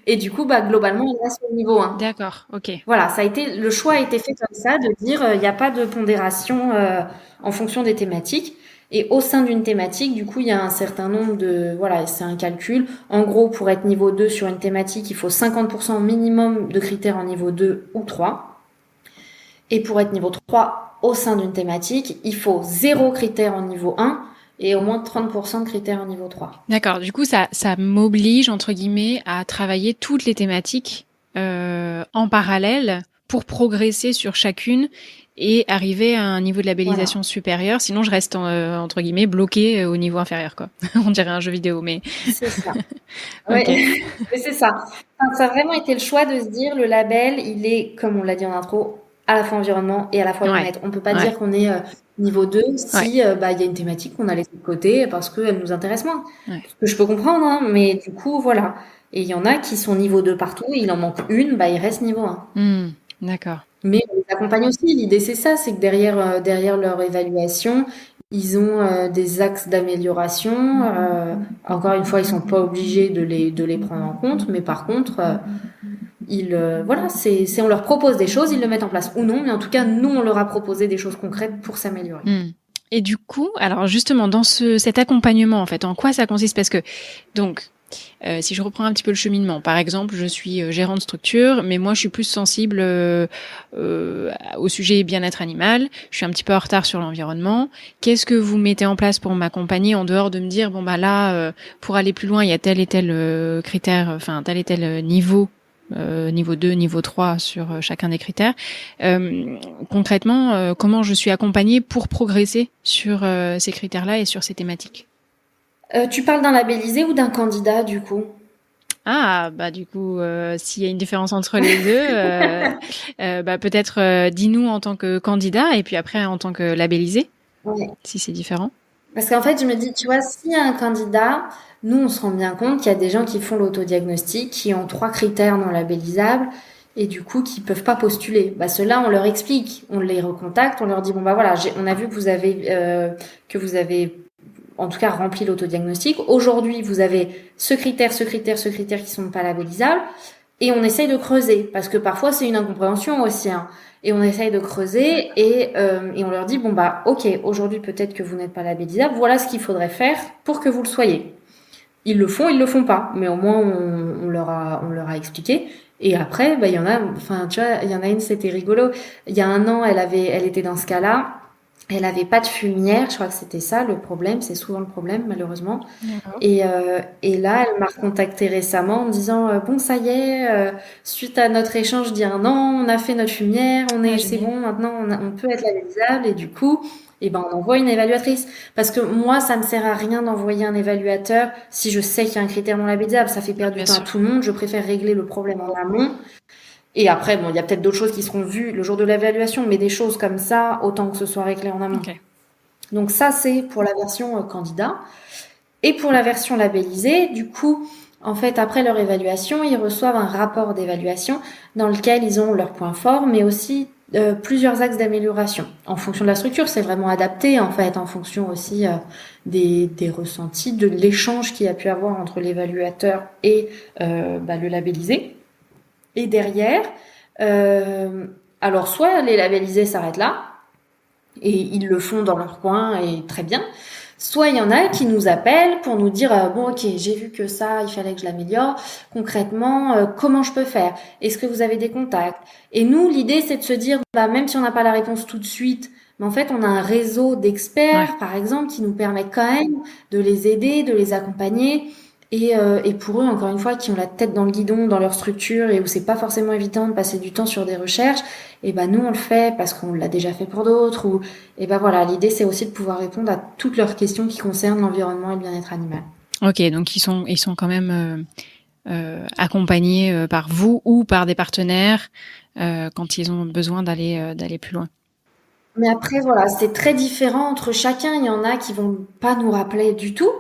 Speaker 2: Et du coup, globalement, on reste au niveau 1.
Speaker 1: D'accord. Ok.
Speaker 2: Voilà, le choix a été fait comme ça, de dire il n'y a pas de pondération en fonction des thématiques. Et au sein d'une thématique, du coup, il y a un certain nombre voilà, c'est un calcul. En gros, pour être niveau 2 sur une thématique, il faut 50% minimum de critères en niveau 2 ou 3. Et pour être niveau 3 au sein d'une thématique, il faut 0 critère en niveau 1 et au moins 30% de critères en niveau 3.
Speaker 1: D'accord. Du coup, ça m'oblige, entre guillemets, à travailler toutes les thématiques en parallèle pour progresser sur chacune et arriver à un niveau de
Speaker 2: Voilà.
Speaker 1: labellisation supérieur. Sinon, je reste, entre guillemets, bloqué au niveau inférieur, quoi. On dirait un jeu vidéo, mais
Speaker 2: C'est ça. Ouais,
Speaker 1: ok.
Speaker 2: mais c'est ça. Enfin, ça a vraiment été le choix de se dire le label, il est, comme on l'a dit en intro, à la fois environnement et à la fois
Speaker 1: Ouais.
Speaker 2: bien-être. On peut pas
Speaker 1: Ouais.
Speaker 2: dire qu'on est niveau 2
Speaker 1: Ouais.
Speaker 2: si il y a une thématique qu'on a laissée de côté parce qu'elle nous intéresse moins.
Speaker 1: Ouais.
Speaker 2: Ce que je peux comprendre, hein, mais du coup, voilà. Et il y en a qui sont niveau 2 partout, et il en manque une, il reste niveau 1.
Speaker 1: D'accord.
Speaker 2: Mais on les accompagne aussi. L'idée, c'est ça, c'est que derrière leur évaluation, Ils ont des axes d'amélioration. Encore une fois, ils sont pas obligés de les prendre en compte, mais par contre, voilà, on leur propose des choses, ils le mettent en place ou non, mais en tout cas, nous, on leur a proposé des choses concrètes pour s'améliorer.
Speaker 1: Et du coup, alors justement, dans cet accompagnement, en fait, en quoi ça consiste? Parce que, donc, si je reprends un petit peu le cheminement, par exemple, je suis gérante de structure, mais moi, je suis plus sensible au sujet bien-être animal. Je suis un petit peu en retard sur l'environnement. Qu'est-ce que vous mettez en place pour m'accompagner en dehors de me dire, bon bah là, pour aller plus loin, il y a tel et tel critère, enfin tel et tel niveau. Niveau 2, niveau 3 sur chacun des critères. Concrètement, comment je suis accompagnée pour progresser sur ces critères-là et sur ces thématiques?
Speaker 2: Tu parles d'un labellisé ou d'un candidat, du coup?
Speaker 1: Ah, bah du coup, s'il y a une différence entre les deux, bah peut-être dis-nous en tant que candidat et puis après en tant que labellisé,
Speaker 2: Ouais.
Speaker 1: si c'est différent.
Speaker 2: Parce qu'en fait, je me dis, tu vois, s'il y a un candidat, nous, on se rend bien compte qu'il y a des gens qui font l'autodiagnostic, qui ont 3 critères non labellisables, et du coup, qui peuvent pas postuler. Bah, ceux-là, on leur explique, on les recontacte, on leur dit, bon, bah voilà, on a vu que vous avez, en tout cas, rempli l'autodiagnostic. Aujourd'hui, vous avez ce critère, ce critère, ce critère qui sont pas labellisables. Et on essaye de creuser, parce que parfois c'est une incompréhension aussi, hein. Et on essaye de creuser et on leur dit, bon bah ok, aujourd'hui peut-être que vous n'êtes pas labellisable, voilà ce qu'il faudrait faire pour que vous le soyez. Ils le font, ils le font pas, mais au moins on leur a expliqué. Et après, bah il y en a, enfin tu vois, il y en a une, c'était rigolo. Il y a un an, elle était dans ce cas-là. Elle avait pas de fumière, je crois que c'était ça le problème, c'est souvent le problème malheureusement.
Speaker 1: D'accord.
Speaker 2: Et là, elle m'a recontacté récemment en me disant bon, ça y est, suite à notre échange d'il y a un an, on a fait notre lumière,
Speaker 1: Ah,
Speaker 2: c'est
Speaker 1: génial.
Speaker 2: bon, maintenant on peut être labellisable et du coup, eh ben on envoie une évaluatrice parce que moi, ça me sert à rien d'envoyer un évaluateur si je sais qu'il y a un critère non labellisable, ça fait perdre du
Speaker 1: Bien
Speaker 2: temps à
Speaker 1: sûr.
Speaker 2: tout le monde. Je préfère régler le problème en amont. Et après, bon, il y a peut-être d'autres choses qui seront vues le jour de l'évaluation, mais des choses comme ça, autant que ce soit réglé en amont.
Speaker 1: Ok.
Speaker 2: Donc ça, c'est pour la version candidat. Et pour la version labellisée, du coup, en fait, après leur évaluation, ils reçoivent un rapport d'évaluation dans lequel ils ont leurs points forts, mais aussi plusieurs axes d'amélioration. En fonction de la structure, c'est vraiment adapté, en fait, en fonction aussi des ressentis, de l'échange qu'il y a pu avoir entre l'évaluateur et le labellisé. Et derrière, alors soit les labellisés s'arrêtent là, et ils le font dans leur coin, et très bien. Soit il y en a qui nous appellent pour nous dire bon ok, j'ai vu que ça, il fallait que je l'améliore. Concrètement, comment je peux faire? Est-ce que vous avez des contacts? Et nous, l'idée c'est de se dire bah même si on n'a pas la réponse tout de suite, mais en fait on a un réseau
Speaker 1: Ouais.
Speaker 2: d'experts par exemple qui nous permet quand même de les aider, de les accompagner. Et pour eux, encore une fois, qui ont la tête dans le guidon, dans leur structure, et où c'est pas forcément évident de passer du temps sur des recherches, et ben nous on le fait parce qu'on l'a déjà fait pour d'autres, ou et ben voilà, l'idée c'est aussi de pouvoir répondre à toutes leurs questions qui concernent l'environnement et le bien-être animal.
Speaker 1: Ok, donc ils sont quand même accompagnés par vous ou par des partenaires quand ils ont besoin d'aller plus loin.
Speaker 2: Mais après voilà, c'est très différent entre chacun. Il y en a qui vont pas nous rappeler du tout.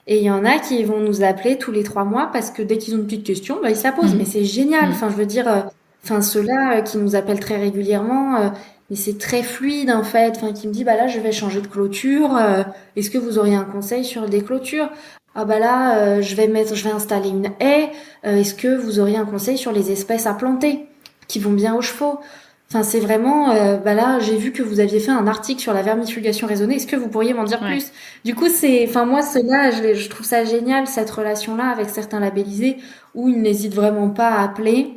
Speaker 2: Et il y en a qui vont nous appeler tous les 3 mois parce que dès qu'ils ont une petite question, bah, ils se la posent. Mais c'est génial.
Speaker 1: Mmh.
Speaker 2: Enfin, je veux dire, enfin, ceux-là qui nous appellent très régulièrement, mais c'est très fluide en fait. Enfin, qui me dit, bah là, je vais changer de clôture. Est-ce que vous auriez un conseil sur des clôtures? Ah bah là, je vais installer une haie. Est-ce que vous auriez un conseil sur les espèces à planter qui vont bien aux chevaux? Enfin, c'est vraiment, bah là, j'ai vu que vous aviez fait un article sur la vermifugation raisonnée. Est-ce que vous pourriez m'en dire
Speaker 1: Ouais.
Speaker 2: plus? Du coup, enfin, moi, ceux-là, je trouve ça génial, cette relation-là avec certains labellisés où ils n'hésitent vraiment pas à appeler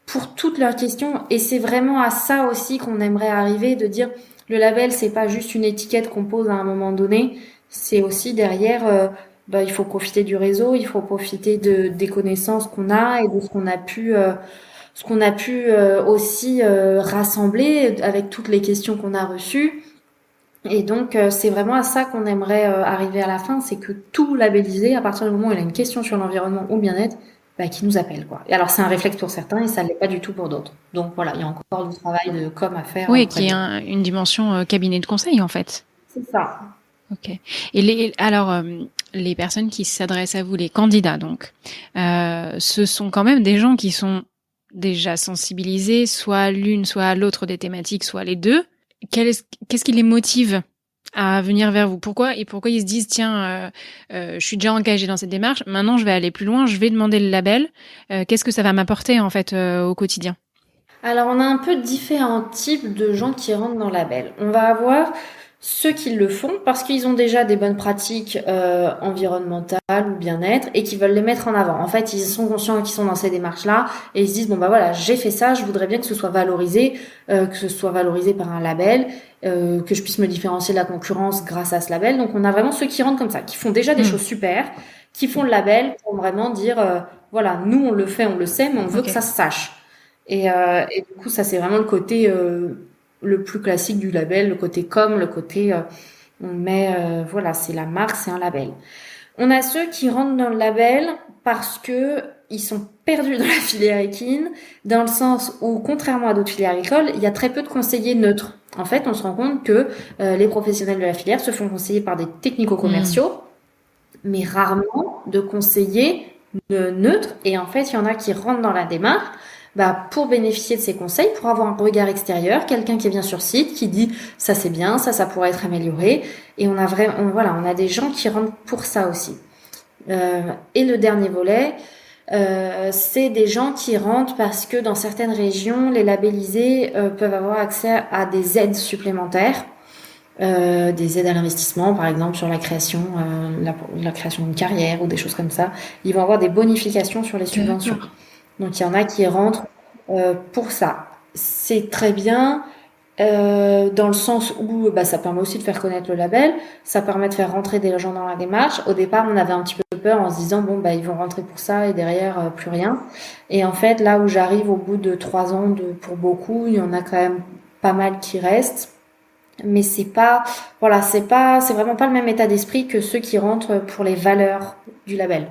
Speaker 2: pour toutes leurs questions. Et c'est vraiment à ça aussi qu'on aimerait arriver, de dire, le label, c'est pas juste une étiquette qu'on pose à un moment donné. C'est aussi derrière, il faut profiter du réseau, il faut profiter des connaissances qu'on a et de ce qu'on a pu aussi rassembler avec toutes les questions qu'on a reçues. Et donc, c'est vraiment à ça qu'on aimerait arriver à la fin, c'est que tout labellisé, à partir du moment où il a une question sur l'environnement ou le bien-être, qui nous appelle, quoi. Et alors, c'est un réflexe pour certains et ça l'est pas du tout pour d'autres. Donc voilà, il y a encore du travail de com à faire
Speaker 1: Oui,
Speaker 2: auprès
Speaker 1: qui est
Speaker 2: d'eux.
Speaker 1: une dimension cabinet de conseil en fait.
Speaker 2: C'est ça.
Speaker 1: Ok. Et alors les personnes qui s'adressent à vous, les candidats donc, ce sont quand même des gens qui sont déjà sensibilisés, soit à l'une, soit à l'autre des thématiques, soit les deux. Qu'est-ce qui les motive à venir vers vous? Pourquoi ils se disent tiens, je suis déjà engagée dans cette démarche, maintenant je vais aller plus loin, je vais demander le label. Qu'est-ce que ça va m'apporter en fait au quotidien?
Speaker 2: Alors, on a un peu différents types de gens qui rentrent dans le label. On va avoir ceux qui le font parce qu'ils ont déjà des bonnes pratiques environnementales ou bien-être et qui veulent les mettre en avant. En fait, ils sont conscients qu'ils sont dans ces démarches-là et ils se disent bon bah voilà, j'ai fait ça, je voudrais bien que ce soit valorisé par un label, que je puisse me différencier de la concurrence grâce à ce label. Donc, on a vraiment ceux qui rentrent comme ça, qui font déjà des choses super, qui font le label pour vraiment dire voilà, nous on le fait, on le sait, mais on veut que ça se sache. Et du coup, ça c'est vraiment le côté le plus classique du label, le côté com, le côté on met voilà, c'est la marque, c'est un label. On a ceux qui rentrent dans le label parce que ils sont perdus dans la filière équine, dans le sens où, contrairement à d'autres filières agricoles, il y a très peu de conseillers neutres. En fait, on se rend compte que les professionnels de la filière se font conseiller par des technico-commerciaux, mais rarement de conseillers neutres. Et en fait, il y en a qui rentrent dans la démarche pour bénéficier de ces conseils, pour avoir un regard extérieur, quelqu'un qui vient sur site, qui dit ça c'est bien, ça pourrait être amélioré. Et on a des gens qui rentrent pour ça aussi. Et le dernier volet, c'est des gens qui rentrent parce que dans certaines régions, les labellisés peuvent avoir accès à des aides supplémentaires. Des aides à l'investissement, par exemple sur la création d'une carrière ou des choses comme ça. Ils vont avoir des bonifications sur les subventions. Donc il y en a qui rentrent pour ça. C'est très bien dans le sens où ça permet aussi de faire connaître le label, ça permet de faire rentrer des gens dans la démarche. Au départ, on avait un petit peu peur en se disant ils vont rentrer pour ça et derrière plus rien. Et en fait, là où j'arrive au bout de 3 ans pour beaucoup, il y en a quand même pas mal qui restent. Mais c'est vraiment pas le même état d'esprit que ceux qui rentrent pour les valeurs du label.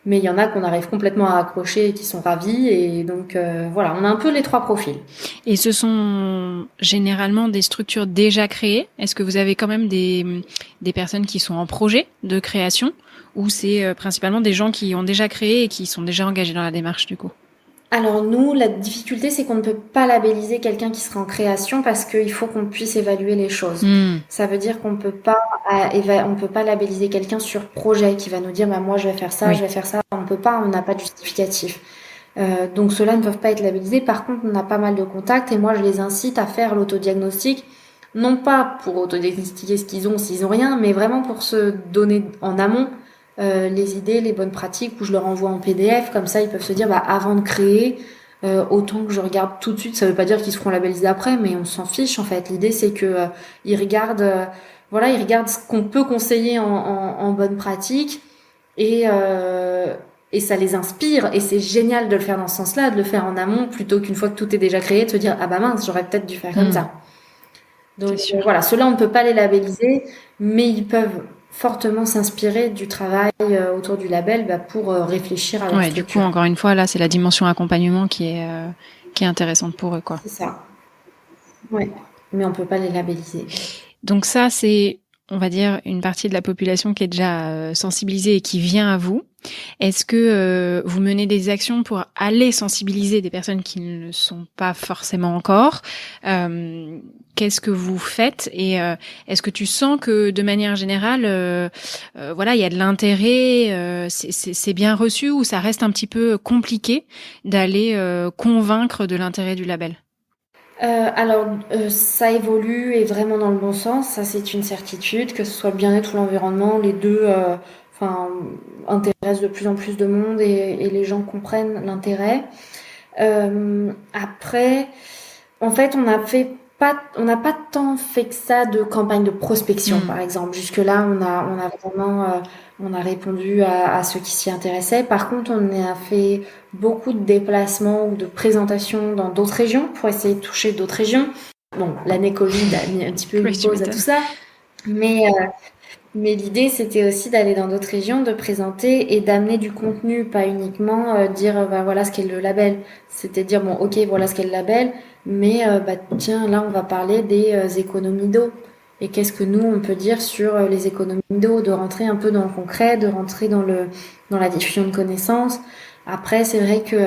Speaker 2: Mais il y en a qu'on arrive complètement à accrocher et qui sont ravis. Et donc, voilà, on a un peu les 3 profils.
Speaker 1: Et ce sont généralement des structures déjà créées? Est-ce que vous avez quand même des personnes qui sont en projet de création? Ou c'est principalement des gens qui ont déjà créé et qui sont déjà engagés dans la démarche, du coup?
Speaker 2: Alors nous, la difficulté, c'est qu'on ne peut pas labelliser quelqu'un qui sera en création parce qu'il faut qu'on puisse évaluer les choses. Ça veut dire qu'on peut pas labelliser quelqu'un sur projet qui va nous dire moi je vais faire ça, je vais faire ça. On peut pas, on n'a pas de justificatif. Donc ceux-là ne peuvent pas être labellisés. Par contre, on a pas mal de contacts et moi je les incite à faire l'autodiagnostic, non pas pour autodiagnostiquer ce qu'ils ont s'ils ont rien, mais vraiment pour se donner en amont les idées, les bonnes pratiques, où je leur envoie en PDF, comme ça ils peuvent se dire avant de créer, autant que je regarde tout de suite. Ça veut pas dire qu'ils seront labellisés après, mais on s'en fiche en fait. L'idée c'est que ils regardent ce qu'on peut conseiller en bonne pratique et ça les inspire, et c'est génial de le faire dans ce sens-là, de le faire en amont plutôt qu'une fois que tout est déjà créé, de se dire mince, j'aurais peut-être dû faire comme ça. Donc voilà, ceux-là on ne peut pas les labelliser, mais ils peuvent fortement s'inspirer du travail autour du label pour réfléchir à leur structure.
Speaker 1: Du coup, encore une fois, là, c'est la dimension accompagnement qui est intéressante pour eux, quoi.
Speaker 2: C'est ça. Ouais, mais on peut pas les labelliser.
Speaker 1: Donc ça, c'est, on va dire, une partie de la population qui est déjà sensibilisée et qui vient à vous. Est-ce que vous menez des actions pour aller sensibiliser des personnes qui ne le sont pas forcément encore? Qu'est-ce que vous faites? Et est-ce que tu sens que de manière générale, il y a de l'intérêt, c'est bien reçu, ou ça reste un petit peu compliqué d'aller convaincre de l'intérêt du label?
Speaker 2: Alors, ça évolue et vraiment dans le bon sens, ça c'est une certitude, que ce soit le bien-être ou l'environnement, les deux intéressent de plus en plus de monde et les gens comprennent l'intérêt. Après, en fait, on n'a pas tant fait que ça de campagne de prospection, par exemple. Jusque-là, on a répondu à ceux qui s'y intéressaient. Par contre, on a fait beaucoup de déplacements ou de présentations dans d'autres régions pour essayer de toucher d'autres régions. Bon, l'année Covid a mis un petit peu une pause à tout ça, mais l'idée, c'était aussi d'aller dans d'autres régions, de présenter et d'amener du contenu, pas uniquement dire voilà ce qu'est le label. C'était dire ok, voilà ce qu'est le label, mais tiens, là on va parler des économies d'eau. Et qu'est-ce que nous on peut dire sur les économies d'eau, de rentrer un peu dans le concret, de rentrer dans la diffusion de connaissances. Après, c'est vrai que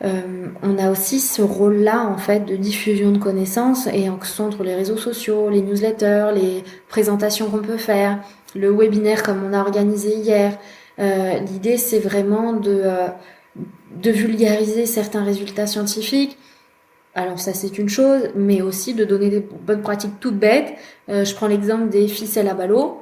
Speaker 2: on a aussi ce rôle-là en fait de diffusion de connaissances et que ce soit entre les réseaux sociaux, les newsletters, les présentations qu'on peut faire, le webinaire comme on a organisé hier. L'idée c'est vraiment de vulgariser certains résultats scientifiques. Alors ça c'est une chose, mais aussi de donner des bonnes pratiques toutes bêtes. Je prends l'exemple des ficelles à ballots,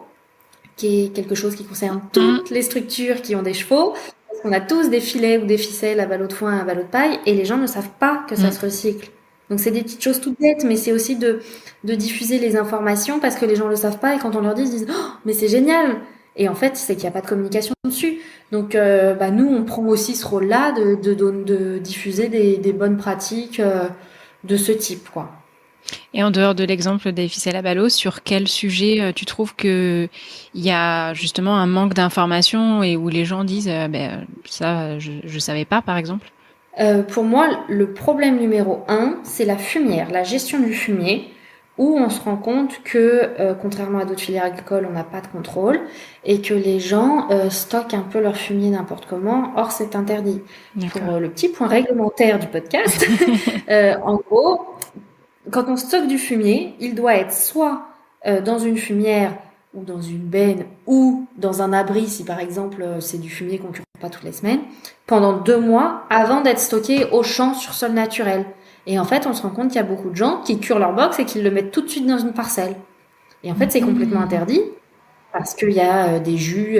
Speaker 2: qui est quelque chose qui concerne toutes les structures qui ont des chevaux. Parce qu'on a tous des filets ou des ficelles à ballots de foin, à ballots de paille, et les gens ne savent pas que ça se recycle. Donc c'est des petites choses toutes bêtes, mais c'est aussi de diffuser les informations parce que les gens le savent pas, et quand on leur dit, ils disent oh, mais c'est génial. Et en fait, c'est qu'il n'y a pas de communication dessus. Donc nous, on prend aussi ce rôle-là de diffuser des bonnes pratiques de ce type, quoi.
Speaker 1: Et en dehors de l'exemple des ficelles à ballots, sur quel sujet tu trouves que il y a justement un manque d'information et où les gens disent ça je savais pas, par exemple?
Speaker 2: Pour moi, le problème numéro 1, c'est la fumière, la gestion du fumier, où on se rend compte que, contrairement à d'autres filières agricoles, on n'a pas de contrôle et que les gens stockent un peu leur fumier n'importe comment. Or, c'est interdit.
Speaker 1: D'accord.
Speaker 2: Pour le petit point réglementaire du podcast, en gros, quand on stocke du fumier, il doit être soit dans une fumière ou dans une benne ou dans un abri, si par exemple c'est du fumier qu'on ne cure pas toutes les semaines, pendant 2 mois avant d'être stocké au champ sur sol naturel. Et en fait, on se rend compte qu'il y a beaucoup de gens qui curent leur box et qui le mettent tout de suite dans une parcelle. Et en fait, c'est complètement interdit parce qu'il y a des jus,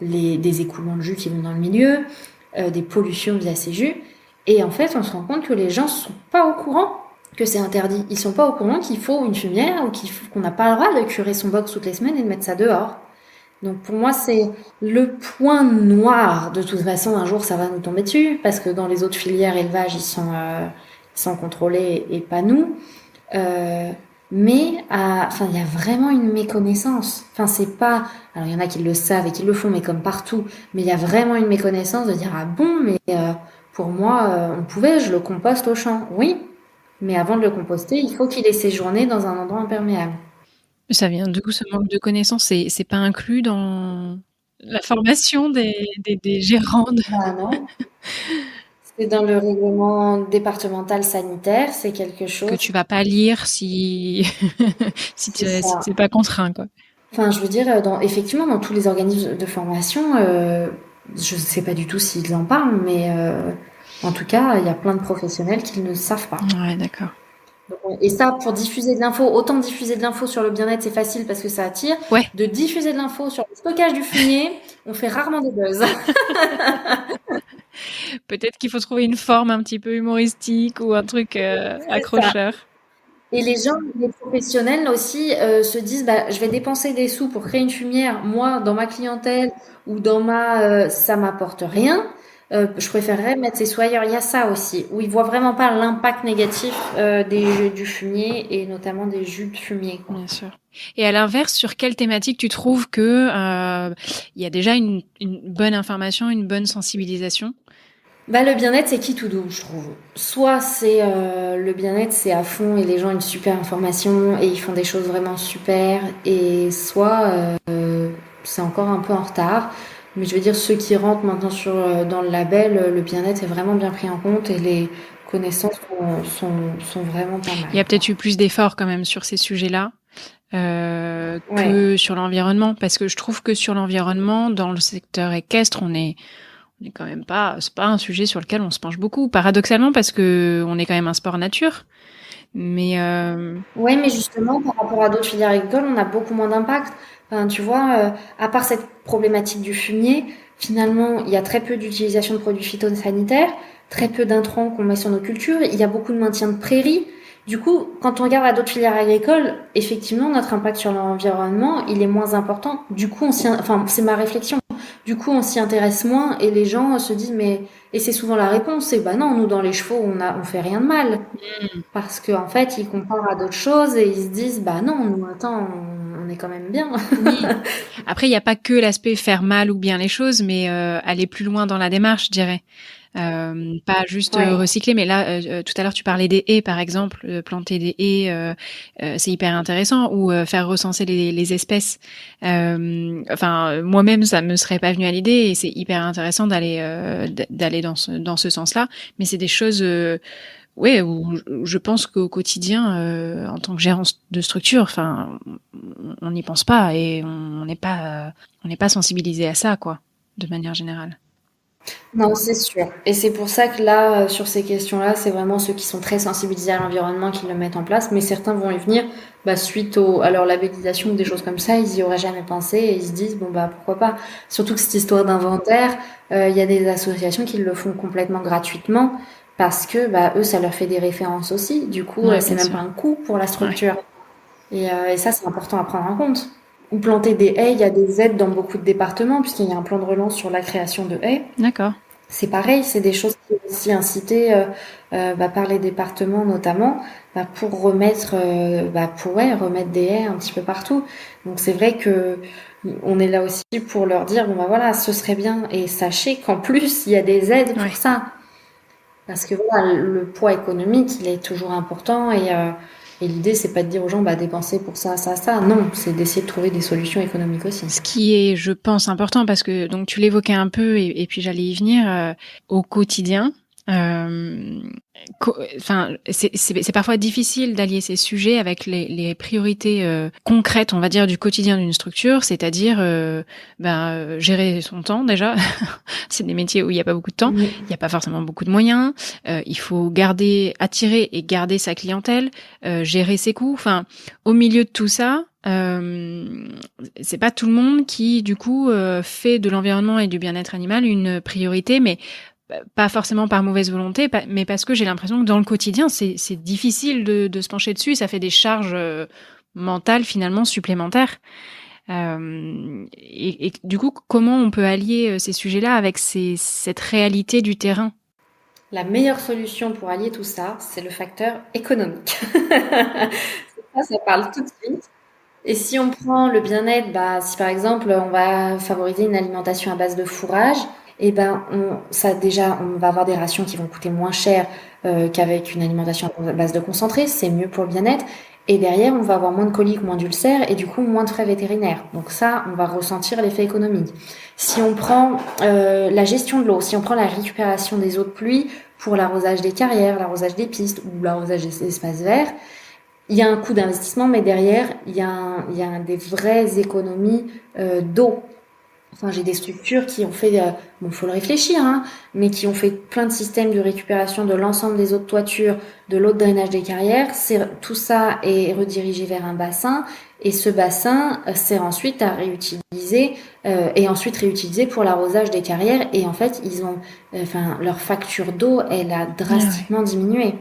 Speaker 2: des écoulements de jus qui vont dans le milieu, des pollutions via ces jus. Et en fait, on se rend compte que les gens ne sont pas au courant que c'est interdit. Ils sont pas au courant qu'il faut une fumière ou qu'on n'a pas le droit de curer son box toutes les semaines et de mettre ça dehors. Donc pour moi, c'est le point noir. De toute façon, un jour, ça va nous tomber dessus parce que dans les autres filières élevage, ils sont contrôlés et pas nous. Mais il y a vraiment une méconnaissance. C'est pas. Alors il y en a qui le savent et qui le font, mais comme partout. Mais il y a vraiment une méconnaissance de dire ah bon, mais pour moi, je le composte au champ. Oui, mais avant de le composter, il faut qu'il ait séjourné dans un endroit imperméable.
Speaker 1: Ça vient d'où ce manque de connaissances? C'est pas inclus dans la formation des gérants de...
Speaker 2: Ah non. C'est dans le règlement départemental sanitaire, c'est quelque chose.
Speaker 1: Que tu vas pas lire si si c'est pas contraint, quoi.
Speaker 2: Je veux dire, effectivement, dans tous les organismes de formation, je ne sais pas du tout s'ils en parlent, mais en tout cas, il y a plein de professionnels qui ne savent pas.
Speaker 1: Ouais, d'accord.
Speaker 2: Et ça, pour diffuser de l'info, autant diffuser de l'info sur le bien-être, c'est facile parce que ça attire.
Speaker 1: Ouais.
Speaker 2: De diffuser de l'info sur le stockage du fumier, on fait rarement des buzz.
Speaker 1: Peut-être qu'il faut trouver une forme un petit peu humoristique ou un truc accrocheur.
Speaker 2: Et les gens, les professionnels aussi, se disent, je vais dépenser des sous pour créer une fumière. Moi, dans ma clientèle ou ça m'apporte rien. Je préférerais mettre ces sous ailleurs. Il y a ça aussi, où ils voient vraiment pas l'impact négatif du fumier et notamment des jus de fumier, quoi.
Speaker 1: Bien sûr. Et à l'inverse, sur quelle thématique tu trouves que il y a déjà une bonne information, une bonne sensibilisation?
Speaker 2: Le bien-être, c'est qui tout doux, je trouve. Soit c'est le bien-être, c'est à fond et les gens ont une super information et ils font des choses vraiment super, et soit c'est encore un peu en retard. Mais je veux dire, ceux qui rentrent maintenant dans le label, le bien-être est vraiment bien pris en compte et les connaissances sont vraiment pas mal.
Speaker 1: Il y a peut-être eu plus d'efforts quand même sur ces sujets-là que sur l'environnement, parce que je trouve que sur l'environnement, dans le secteur équestre, on est quand même pas, c'est pas un sujet sur lequel on se penche beaucoup, paradoxalement, parce que on est quand même un sport nature. Mais
Speaker 2: ouais, mais justement, par rapport à d'autres filières agricoles, on a beaucoup moins d'impact. Tu vois, à part cette problématique du fumier, finalement, il y a très peu d'utilisation de produits phytosanitaires, très peu d'intrants qu'on met sur nos cultures. Il y a beaucoup de maintien de prairies. Du coup, quand on regarde à d'autres filières agricoles, effectivement, notre impact sur l'environnement, il est moins important. Du coup, c'est ma réflexion. Du coup, on s'y intéresse moins et les gens se disent, et c'est souvent la réponse, c'est non, nous dans les chevaux, on fait rien de mal. Parce qu'en fait, ils comparent à d'autres choses et ils se disent, non, nous, attends, on est quand même bien.
Speaker 1: Oui. Après, il n'y a pas que l'aspect faire mal ou bien les choses, mais aller plus loin dans la démarche, je dirais. Pas juste
Speaker 2: Ouais.
Speaker 1: recycler, mais là, tout à l'heure tu parlais des haies par exemple, planter des haies, c'est hyper intéressant, ou faire recenser les espèces. Enfin, moi-même ça me serait pas venu à l'idée, et c'est hyper intéressant d'aller dans ce sens-là. Mais c'est des choses, ouais, où je pense qu'au quotidien, en tant que gérant de structure, enfin, on n'y pense pas, et on n'est pas sensibilisé à ça, quoi, de manière générale.
Speaker 2: Non, c'est sûr. Et c'est pour ça que là, sur ces questions-là, c'est vraiment ceux qui sont très sensibilisés à l'environnement qui le mettent en place. Mais certains vont y venir, bah, suite à leur labellisation ou des choses comme ça, ils y auraient jamais pensé et ils se disent, bon, bah, pourquoi pas. Surtout que cette histoire d'inventaire, il y a des associations qui le font complètement gratuitement parce que, bah, eux, ça leur fait des références aussi. Du coup,
Speaker 1: Ouais,
Speaker 2: c'est
Speaker 1: bien
Speaker 2: même
Speaker 1: sûr.
Speaker 2: pas un coût pour la
Speaker 1: Ouais,
Speaker 2: structure. Et ça, c'est important à prendre en compte. Ou planter des haies, il y a des aides dans beaucoup de départements puisqu'il y a un plan de relance sur la création de haies.
Speaker 1: d'accord.
Speaker 2: C'est pareil, c'est des choses qui sont aussi incitées bah, par les départements notamment bah, pour remettre, remettre des haies un petit peu partout. Donc c'est vrai que on est là aussi pour leur dire bon bah voilà, ce serait bien et sachez qu'en plus il y a des aides pour
Speaker 1: Ouais.
Speaker 2: ça parce que voilà le poids économique il est toujours important et l'idée c'est pas de dire aux gens bah dépensez pour ça ça ça non, c'est d'essayer de trouver des solutions économiques aussi.
Speaker 1: Ce qui est, je pense, important, parce que donc tu l'évoquais un peu, et puis j'allais y venir, au quotidien. Euh, Enfin, c'est parfois difficile d'allier ces sujets avec les priorités concrètes, on va dire, du quotidien d'une structure, c'est-à-dire gérer son temps déjà. C'est des métiers où il n'y a pas beaucoup de temps, il
Speaker 2: Oui.
Speaker 1: n'y a pas forcément beaucoup de moyens. Il faut garder, attirer et garder sa clientèle, gérer ses coûts. Enfin, au milieu de tout ça, c'est pas tout le monde qui, du coup, fait de l'environnement et du bien-être animal une priorité, mais pas forcément par mauvaise volonté, mais parce que j'ai l'impression que dans le quotidien, c'est difficile de se pencher dessus. Ça fait des charges mentales finalement supplémentaires. Et du coup, comment on peut allier ces sujets-là avec cette réalité du terrain?
Speaker 2: La meilleure solution pour allier tout ça, c'est le facteur économique. Ça parle tout de suite. Et si on prend le bien-être, bah, si par exemple on va favoriser une alimentation à base de fourrage, et ben ça déjà on va avoir des rations qui vont coûter moins cher qu'avec une alimentation à base de concentré, c'est mieux pour le bien-être. Et derrière on va avoir moins de coliques, moins d'ulcères et du coup moins de frais vétérinaires. Donc ça on va ressentir l'effet économique. Si on prend la gestion de l'eau, si on prend la récupération des eaux de pluie pour l'arrosage des carrières, l'arrosage des pistes ou l'arrosage des espaces verts, il y a un coût d'investissement, mais derrière, il y a des vraies économies d'eau. Enfin, j'ai des structures qui ont fait, bon, faut le réfléchir, hein, mais qui ont fait plein de systèmes de récupération de l'ensemble des eaux de toiture, de l'eau de drainage des carrières. Tout ça est redirigé vers un bassin, et ce bassin sert ensuite à réutiliser et ensuite réutilisé pour l'arrosage des carrières. Et en fait, ils ont, enfin, leur facture d'eau, elle a
Speaker 1: Ah ouais.
Speaker 2: drastiquement diminué.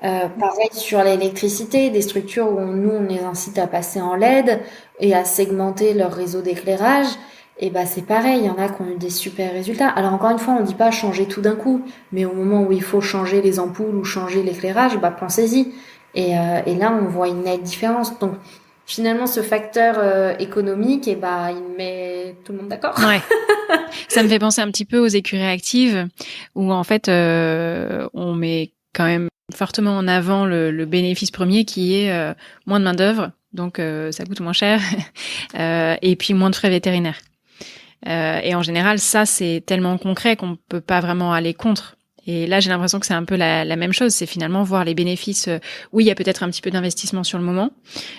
Speaker 2: Pareil sur l'électricité, des structures où nous on les incite à passer en LED et à segmenter leur réseau d'éclairage. Et bah c'est pareil, il y en a qui ont eu des super résultats. Alors encore une fois, on dit pas changer tout d'un coup, mais au moment où il faut changer les ampoules ou changer l'éclairage, bah pensez-y. Et là on voit une nette différence. Donc finalement ce facteur économique, et bah il met tout le monde d'accord.
Speaker 1: Ouais. Ça me fait penser un petit peu aux écuries actives, où en fait on met quand même fortement en avant le bénéfice premier, qui est moins de main d'œuvre, donc ça coûte moins cher, et puis moins de frais vétérinaires. Et en général, ça c'est tellement concret qu'on peut pas vraiment aller contre. Et là, j'ai l'impression que c'est un peu la même chose. C'est finalement voir les bénéfices. Oui, il y a peut-être un petit peu d'investissement sur le moment,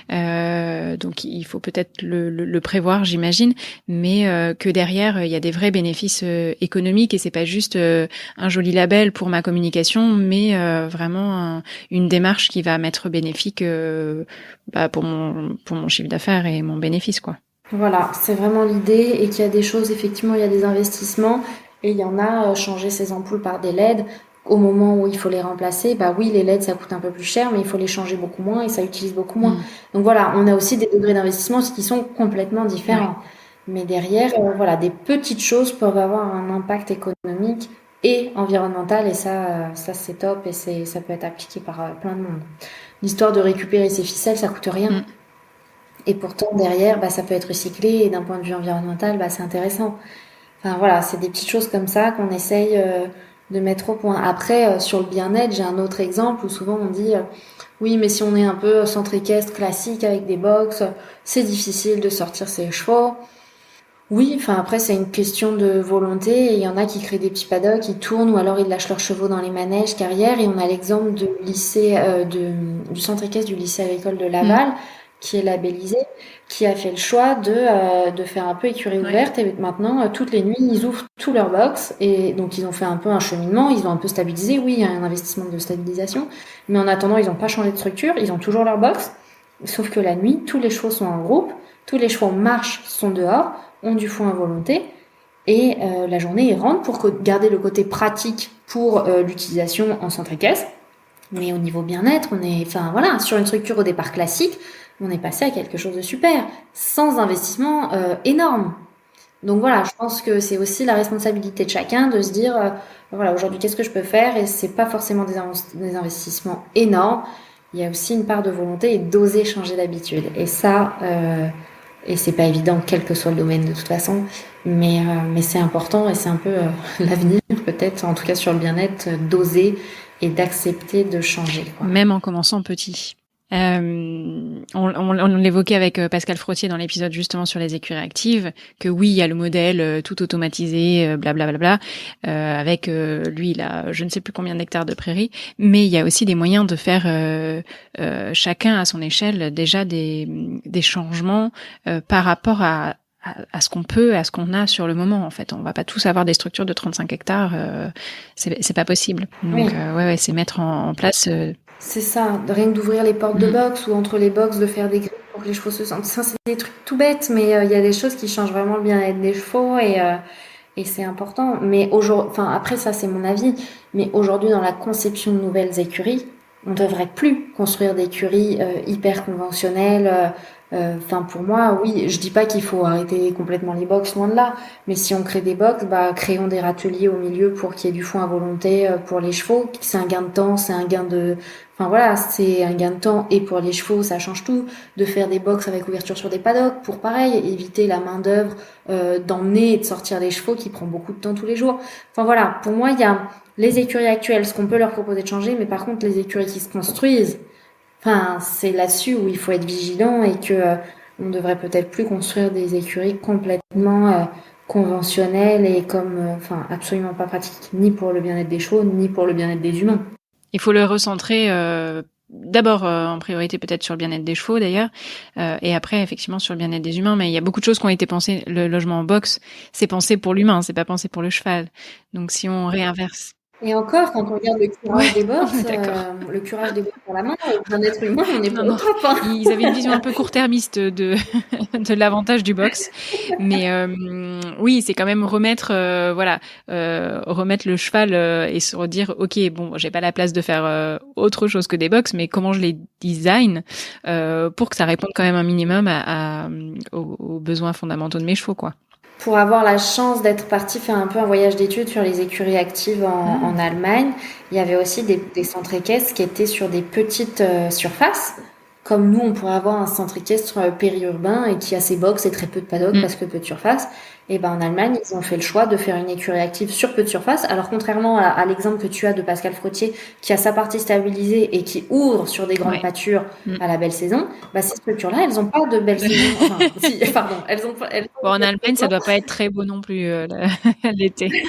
Speaker 1: donc il faut peut-être le prévoir, j'imagine, mais que derrière il y a des vrais bénéfices économiques, et c'est pas juste un joli label pour ma communication, mais vraiment une démarche qui va m'être bénéfique pour mon chiffre d'affaires et mon bénéfice, quoi.
Speaker 2: Voilà, c'est vraiment l'idée et qu'il y a des choses, effectivement, il y a des investissements et il y en a, changer ces ampoules par des LED au moment où il faut les remplacer. Bah oui, les LED, ça coûte un peu plus cher, mais il faut les changer beaucoup moins et ça utilise beaucoup moins.
Speaker 1: Mm.
Speaker 2: Donc voilà, on a aussi des degrés d'investissement qui sont complètement
Speaker 1: Ouais.
Speaker 2: différents. Mais derrière, voilà, des petites choses peuvent avoir un impact économique et environnemental et ça c'est top et ça peut être appliqué par plein de monde. L'histoire de récupérer ces ficelles, ça coûte rien.
Speaker 1: Mm.
Speaker 2: Et pourtant, derrière, bah, ça peut être recyclé et d'un point de vue environnemental, bah, c'est intéressant. Enfin voilà, c'est des petites choses comme ça qu'on essaye de mettre au point. Après, sur le bien-être, j'ai un autre exemple où souvent on dit oui, mais si on est un peu centre équestre classique avec des box, c'est difficile de sortir ses chevaux. Oui, enfin après c'est une question de volonté et il y en a qui créent des petits paddocks, qui tournent ou alors ils lâchent leurs chevaux dans les manèges carrière et on a l'exemple de lycée du centre équestre du lycée agricole de Laval qui est labellisé, qui a fait le choix de faire un peu écurie ouverte et maintenant toutes les nuits ils ouvrent tous leurs box et donc ils ont fait un peu un cheminement, ils ont un peu stabilisé, oui il y a un investissement de stabilisation, mais en attendant ils n'ont pas changé de structure, ils ont toujours leur box, sauf que la nuit tous les chevaux sont en groupe, tous les chevaux marchent, sont dehors, ont du foin à volonté et la journée ils rentrent pour garder le côté pratique pour l'utilisation en centre équestre, mais au niveau bien-être on est, enfin voilà, sur une structure au départ classique on est passé à quelque chose de super sans investissement énorme. Donc voilà, je pense que c'est aussi la responsabilité de chacun de se dire voilà, aujourd'hui qu'est-ce que je peux faire, et c'est pas forcément des investissements énormes, il y a aussi une part de volonté et d'oser changer d'habitude, et ça et c'est pas évident quel que soit le domaine de toute façon, mais c'est important et c'est un peu l'avenir peut-être, en tout cas sur le bien-être, d'oser et d'accepter de changer, quoi.
Speaker 1: Même en commençant petit. On l'évoquait avec Pascal Frottier dans l'épisode justement sur les écuries actives, que oui, il y a le modèle tout automatisé, blablabla, avec lui, il a je ne sais plus combien d'hectares de prairies, mais il y a aussi des moyens de faire chacun à son échelle déjà des changements par rapport à ce qu'on peut, à ce qu'on a sur le moment. En fait, on va pas tous avoir des structures de 35 hectares, c'est pas possible. Donc
Speaker 2: Oui.
Speaker 1: ouais, c'est mettre en place
Speaker 2: C'est ça, rien que d'ouvrir les portes de box ou entre les box de faire des grilles pour que les chevaux se sentent. Ça, c'est des trucs tout bêtes, mais il y a des choses qui changent vraiment le bien-être des chevaux et c'est important. Mais aujourd'hui, enfin après ça c'est mon avis, mais aujourd'hui dans la conception de nouvelles écuries, on devrait plus construire d'écuries hyper conventionnelles. Enfin pour moi, oui, je dis pas qu'il faut arrêter complètement les box, loin de là. Mais si on crée des box, bah créons des râteliers au milieu pour qu'il y ait du foin à volonté pour les chevaux. C'est un gain de temps, c'est un gain de Enfin voilà, c'est un gain de temps et pour les chevaux, ça change tout. De faire des box avec ouverture sur des paddocks pour pareil, éviter la main d'œuvre d'emmener et de sortir les chevaux qui prend beaucoup de temps tous les jours. Enfin voilà, pour moi, il y a les écuries actuelles, ce qu'on peut leur proposer de changer, mais par contre les écuries qui se construisent, enfin c'est là-dessus où il faut être vigilant et que on devrait peut-être plus construire des écuries complètement conventionnelles et comme, enfin absolument pas pratiques, ni pour le bien-être des chevaux, ni pour le bien-être des humains.
Speaker 1: Il faut le recentrer d'abord en priorité peut-être sur le bien-être des chevaux d'ailleurs, et après effectivement sur le bien-être des humains. Mais il y a beaucoup de choses qui ont été pensées. Le logement en box, c'est pensé pour l'humain, c'est pas pensé pour le cheval. Donc si on réinverse.
Speaker 2: Et encore, quand on regarde le curage des box,
Speaker 1: d'accord.
Speaker 2: le curage des box pour la main, le bien-être humain, on n'est pas
Speaker 1: Non,
Speaker 2: au top, hein.
Speaker 1: ils avaient une vision un peu court-termiste de de l'avantage du box, mais oui, c'est quand même remettre remettre le cheval et se redire ok, bon, j'ai pas la place de faire autre chose que des box, mais comment je les design pour que ça réponde quand même un minimum aux besoins fondamentaux de mes chevaux, quoi.
Speaker 2: Pour avoir la chance d'être partie faire un peu un voyage d'études sur les écuries actives en Allemagne, il y avait aussi des centres équestres qui étaient sur des petites surfaces. Comme nous, on pourrait avoir un centre équestre périurbain et qui a ses box et très peu de paddock parce que peu de surface. Et ben en Allemagne, ils ont fait le choix de faire une écurie active sur peu de surface. Alors contrairement à l'exemple que tu as de Pascal Frottier, qui a sa partie stabilisée et qui ouvre sur des grandes pâtures à la belle saison, bah ces structures-là, elles ont pas de belle saison. Enfin, si, pardon, elles ont pas.
Speaker 1: Bon, en Allemagne, ça doit pas être très beau non plus l'été.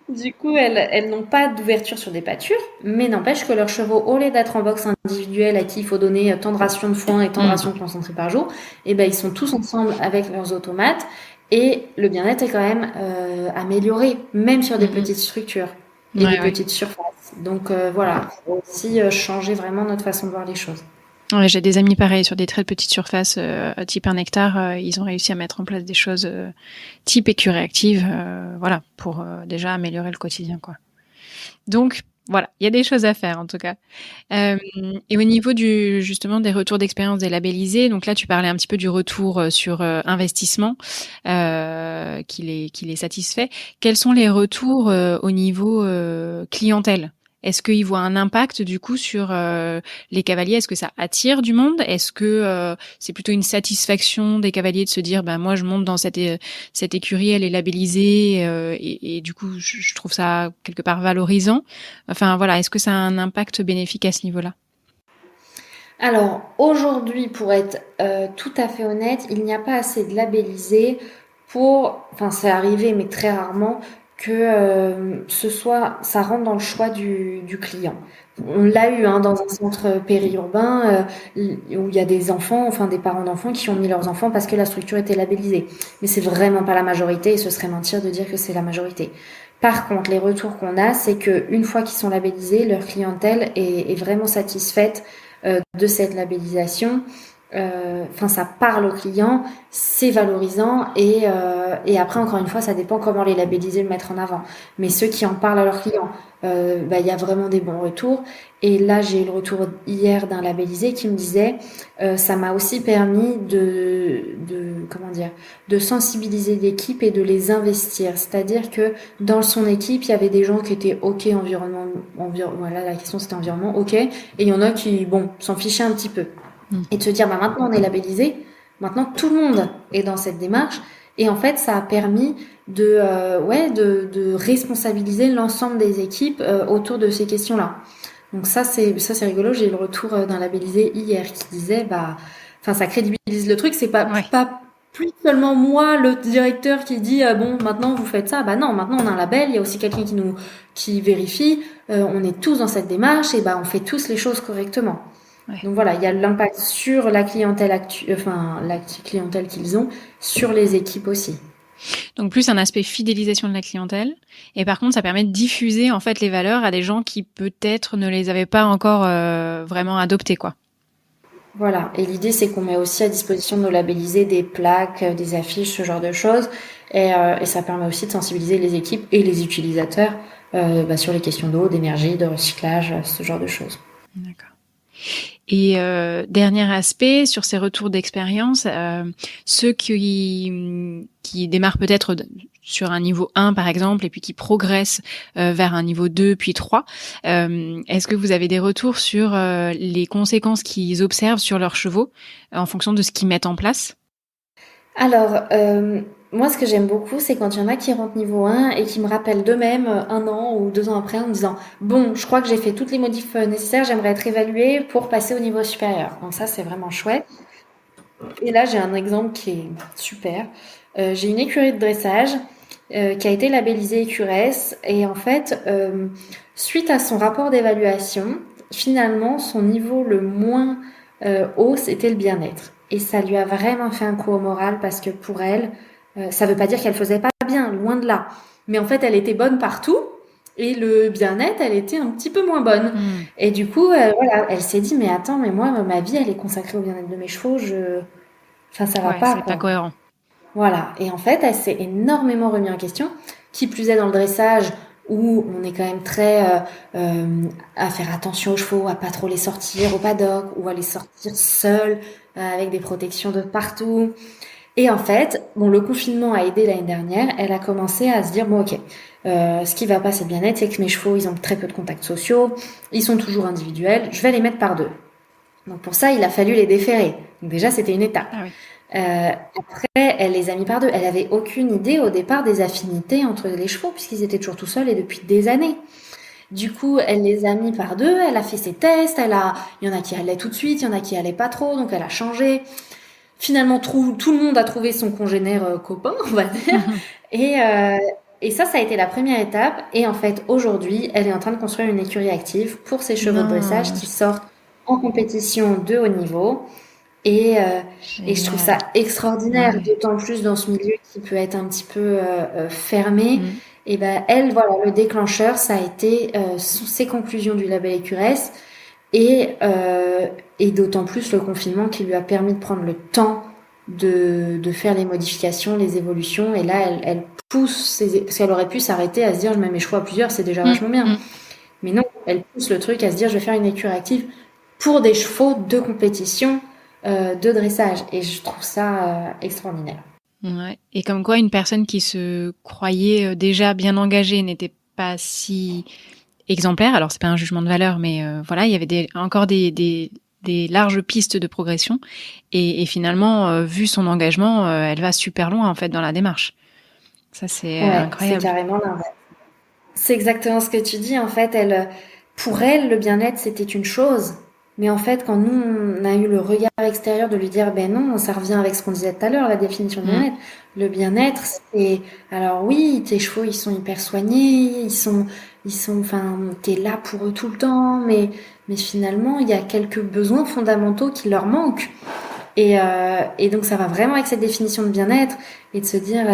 Speaker 2: Du coup, elles n'ont pas d'ouverture sur des pâtures, mais n'empêche que leurs chevaux, au lieu d'être en box individuelle à qui il faut donner tant de rations de foin et tant de rations de concentré par jour, et ben ils sont tous ensemble avec leurs automates et le bien-être est quand même amélioré, même sur des petites structures et des petites surfaces. Donc voilà, faut aussi changer vraiment notre façon de voir les choses.
Speaker 1: Ouais, j'ai des amis pareils sur des très petites surfaces, type 1 hectare, ils ont réussi à mettre en place des choses type écurie active, voilà, pour déjà améliorer le quotidien, quoi. Donc voilà, il y a des choses à faire en tout cas. Et au niveau justement des retours d'expérience des labellisés, donc là tu parlais un petit peu du retour sur investissement qui les satisfait. Quels sont les retours au niveau clientèle? est-ce qu'ils voient un impact du coup sur les cavaliers? Est-ce que ça attire du monde? Est-ce que c'est plutôt une satisfaction des cavaliers de se dire moi je monte dans cette écurie, elle est labellisée et du coup je trouve ça quelque part valorisant. Enfin voilà, est-ce que ça a un impact bénéfique à ce niveau-là?
Speaker 2: Alors aujourd'hui, pour être tout à fait honnête, il n'y a pas assez de labellisés enfin c'est arrivé mais très rarement, que ça rentre dans le choix du client. On l'a eu dans un centre périurbain où il y a des enfants, enfin des parents d'enfants qui ont mis leurs enfants parce que la structure était labellisée. Mais c'est vraiment pas la majorité et ce serait mentir de dire que c'est la majorité. Par contre, les retours qu'on a, c'est que une fois qu'ils sont labellisés, leur clientèle est vraiment satisfaite de cette labellisation. Enfin, ça parle au client, c'est valorisant et après, encore une fois, ça dépend comment les labelliser, le mettre en avant. Mais ceux qui en parlent à leurs clients, il y a vraiment des bons retours. Et là, j'ai eu le retour hier d'un labellisé qui me disait, ça m'a aussi permis comment dire, de sensibiliser l'équipe et de les investir. C'est-à-dire que dans son équipe, il y avait des gens qui étaient OK voilà, la question c'était environnement, OK. Et il y en a qui, s'en fichaient un petit peu. Et de se dire, maintenant on est labellisé, maintenant tout le monde est dans cette démarche. Et en fait, ça a permis de responsabiliser l'ensemble des équipes autour de ces questions-là. Donc ça c'est rigolo. J'ai eu le retour d'un labellisé hier qui disait, ça crédibilise le truc. C'est pas plus seulement moi, le directeur, qui dit maintenant vous faites ça. Non, maintenant on a un label. Il y a aussi quelqu'un qui vérifie. On est tous dans cette démarche et on fait tous les choses correctement. Ouais. Donc voilà, il y a l'impact sur la clientèle la clientèle qu'ils ont, sur les équipes aussi.
Speaker 1: Donc plus un aspect fidélisation de la clientèle, et par contre ça permet de diffuser en fait les valeurs à des gens qui peut-être ne les avaient pas encore vraiment adoptées, quoi.
Speaker 2: Voilà, et l'idée c'est qu'on met aussi à disposition de nos labellisés des plaques, des affiches, ce genre de choses, et ça permet aussi de sensibiliser les équipes et les utilisateurs sur les questions d'eau, d'énergie, de recyclage, ce genre de choses.
Speaker 1: D'accord. Et dernier aspect sur ces retours d'expérience, ceux qui démarrent peut-être sur un niveau 1 par exemple et puis qui progressent vers un niveau 2 puis 3, est-ce que vous avez des retours sur les conséquences qu'ils observent sur leurs chevaux en fonction de ce qu'ils mettent en place?
Speaker 2: Alors, moi, ce que j'aime beaucoup, c'est quand il y en a qui rentrent niveau 1 et qui me rappellent d'eux-mêmes 1 an ou 2 ans après en me disant « Bon, je crois que j'ai fait toutes les modifs nécessaires, j'aimerais être évaluée pour passer au niveau supérieur. » Donc ça, c'est vraiment chouette. Et là, j'ai un exemple qui est super. J'ai une écurie de dressage qui a été labellisée écuresse et en fait, suite à son rapport d'évaluation, finalement, son niveau le moins haut, c'était le bien-être. Et ça lui a vraiment fait un coup au moral parce que pour elle, ça veut pas dire qu'elle faisait pas bien, loin de là. Mais en fait, elle était bonne partout et le bien-être, elle était un petit peu moins bonne. Et du coup, voilà, elle s'est dit, mais attends, mais moi, ma vie, elle est consacrée au bien-être de mes chevaux, ça va pas.
Speaker 1: C'est pas cohérent.
Speaker 2: Voilà. Et en fait, elle s'est énormément remis en question. Qui plus est dans le dressage, où on est quand même très à faire attention aux chevaux, à pas trop les sortir au paddock ou à les sortir seuls avec des protections de partout. Et en fait, le confinement a aidé l'année dernière. Elle a commencé à se dire ok, ce qui va pas c'est le bien-être, c'est que mes chevaux ils ont très peu de contacts sociaux, ils sont toujours individuels. Je vais les mettre par deux. Donc pour ça, il a fallu les déférer. Donc déjà, c'était une étape.
Speaker 1: Ah oui.
Speaker 2: Après, elle les a mis par deux. Elle avait aucune idée au départ des affinités entre les chevaux puisqu'ils étaient toujours tout seuls et depuis des années. Du coup, elle les a mis par deux. Elle a fait ses tests. Il y en a qui allaient tout de suite, il y en a qui allaient pas trop. Donc elle a changé. Finalement, tout le monde a trouvé son congénère copain, on va dire. Et ça a été la première étape. Et en fait, aujourd'hui, elle est en train de construire une écurie active pour ses chevaux de dressage qui sortent en compétition de haut niveau. Et je trouve ça extraordinaire, d'autant plus dans ce milieu qui peut être un petit peu fermé. Et elle, voilà, le déclencheur, ça a été ses conclusions du label écuresse et d'autant plus le confinement qui lui a permis de prendre le temps de faire les modifications, les évolutions. Et là, elle pousse parce qu'elle aurait pu s'arrêter à se dire je mets mes chevaux à plusieurs, c'est déjà vachement bien. Mais non, elle pousse le truc à se dire je vais faire une écurie active pour des chevaux de compétition. De dressage et je trouve ça extraordinaire.
Speaker 1: Ouais. Et comme quoi une personne qui se croyait déjà bien engagée n'était pas si exemplaire. Alors c'est pas un jugement de valeur, mais voilà, il y avait encore des larges pistes de progression. Et finalement, vu son engagement, elle va super loin en fait dans la démarche. Ça c'est
Speaker 2: Ouais, c'est
Speaker 1: incroyable.
Speaker 2: carrément l'inverse. C'est exactement ce que tu dis. En fait, pour elle, le bien-être, c'était une chose. Mais en fait, quand nous, on a eu le regard extérieur de lui dire, ben non, ça revient avec ce qu'on disait tout à l'heure, la définition de
Speaker 1: Mm.
Speaker 2: bien-être. Le bien-être, c'est, alors oui, tes chevaux, ils sont hyper soignés, enfin, t'es là pour eux tout le temps, mais finalement, il y a quelques besoins fondamentaux qui leur manquent. Et donc ça va vraiment avec cette définition de bien-être et de se dire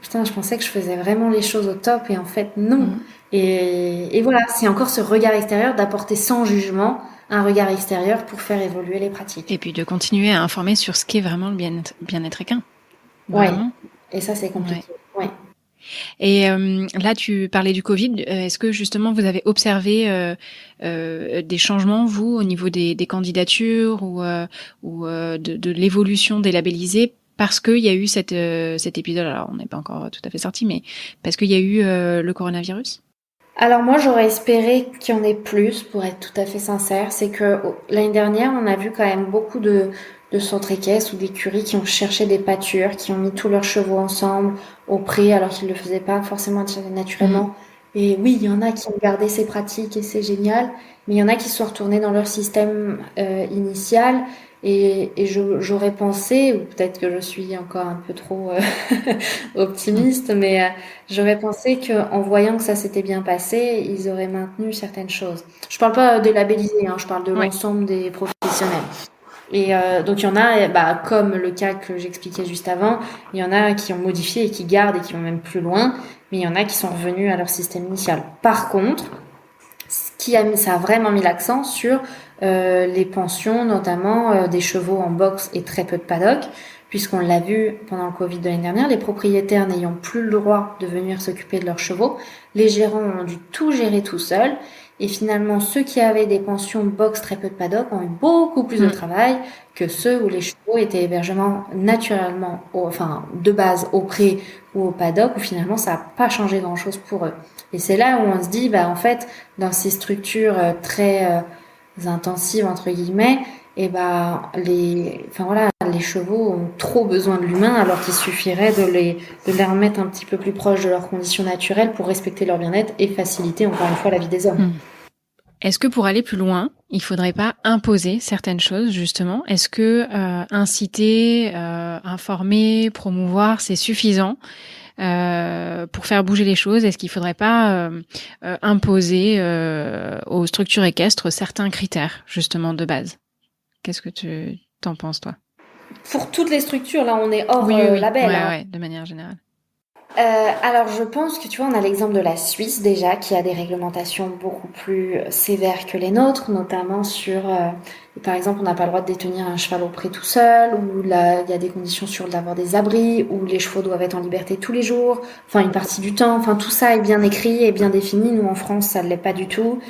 Speaker 2: putain, je pensais que je faisais vraiment les choses au top et en fait non.
Speaker 1: Mm.
Speaker 2: Et voilà, c'est encore ce regard extérieur d'apporter sans jugement un regard extérieur pour faire évoluer les pratiques.
Speaker 1: Et puis de continuer à informer sur ce qu'est vraiment le bien-être équin.
Speaker 2: Ouais.
Speaker 1: Vraiment.
Speaker 2: Et ça c'est
Speaker 1: Ouais.
Speaker 2: compliqué. Ouais.
Speaker 1: Et là, tu parlais du Covid. Est-ce que justement vous avez observé des changements, vous, au niveau des candidatures ou de l'évolution des labellisés parce qu'il y a eu cet épisode, alors on n'est pas encore tout à fait sorti, mais parce qu'il y a eu le coronavirus?
Speaker 2: Alors moi j'aurais espéré qu'il y en ait plus pour être tout à fait sincère. C'est que l'année dernière on a vu quand même beaucoup de centres équestres ou d'écuries qui ont cherché des pâtures, qui ont mis tous leurs chevaux ensemble au pré alors qu'ils ne le faisaient pas forcément
Speaker 1: Mm.
Speaker 2: naturellement. Et oui, il y en a qui ont gardé ces pratiques et c'est génial, mais il y en a qui se sont retournés dans leur système initial. J'aurais pensé, ou peut-être que je suis encore un peu trop
Speaker 1: Mm.
Speaker 2: optimiste, mais j'aurais pensé qu'en voyant que ça s'était bien passé, ils auraient maintenu certaines choses. Je parle pas des labellisés, hein, je parle de
Speaker 1: Ouais.
Speaker 2: l'ensemble des professionnels. Et donc il y en a, comme le cas que j'expliquais juste avant, il y en a qui ont modifié et qui gardent et qui vont même plus loin, mais il y en a qui sont revenus à leur système initial. Par contre, ça a vraiment mis l'accent sur les pensions, notamment des chevaux en boxe et très peu de paddock, puisqu'on l'a vu pendant le Covid de l'année dernière, les propriétaires n'ayant plus le droit de venir s'occuper de leurs chevaux, les gérants ont dû tout gérer tout seuls, et finalement ceux qui avaient des pensions boxe très peu de paddock ont eu beaucoup plus de
Speaker 1: Mm.
Speaker 2: travail que ceux où les chevaux étaient hébergement naturellement, de base au pré ou au paddock, où finalement ça n'a pas changé grand-chose pour eux. Et c'est là où on se dit, en fait, dans ces structures très intensives entre guillemets, et les chevaux ont trop besoin de l'humain alors qu'il suffirait de les remettre un petit peu plus proches de leurs conditions naturelles pour respecter leur bien-être et faciliter encore une fois la vie des hommes.
Speaker 1: Mm. Est-ce que pour aller plus loin, il faudrait pas imposer certaines choses, justement? Est-ce que inciter, informer, promouvoir, c'est suffisant pour faire bouger les choses? Est-ce qu'il faudrait pas imposer aux structures équestres certains critères, justement, de base? Qu'est-ce que tu t'en penses, toi?
Speaker 2: Pour toutes les structures, là on est hors
Speaker 1: Oui, oui, oui.
Speaker 2: label,
Speaker 1: Ouais,
Speaker 2: hein.
Speaker 1: ouais, de manière générale.
Speaker 2: Alors je pense que tu vois, on a l'exemple de la Suisse déjà qui a des réglementations beaucoup plus sévères que les nôtres, notamment sur, par exemple, on n'a pas le droit de détenir un cheval au pré tout seul, ou là il y a des conditions sur d'avoir des abris, où les chevaux doivent être en liberté tous les jours, enfin une partie du temps, enfin tout ça est bien écrit et bien défini. Nous en France ça ne l'est pas du tout.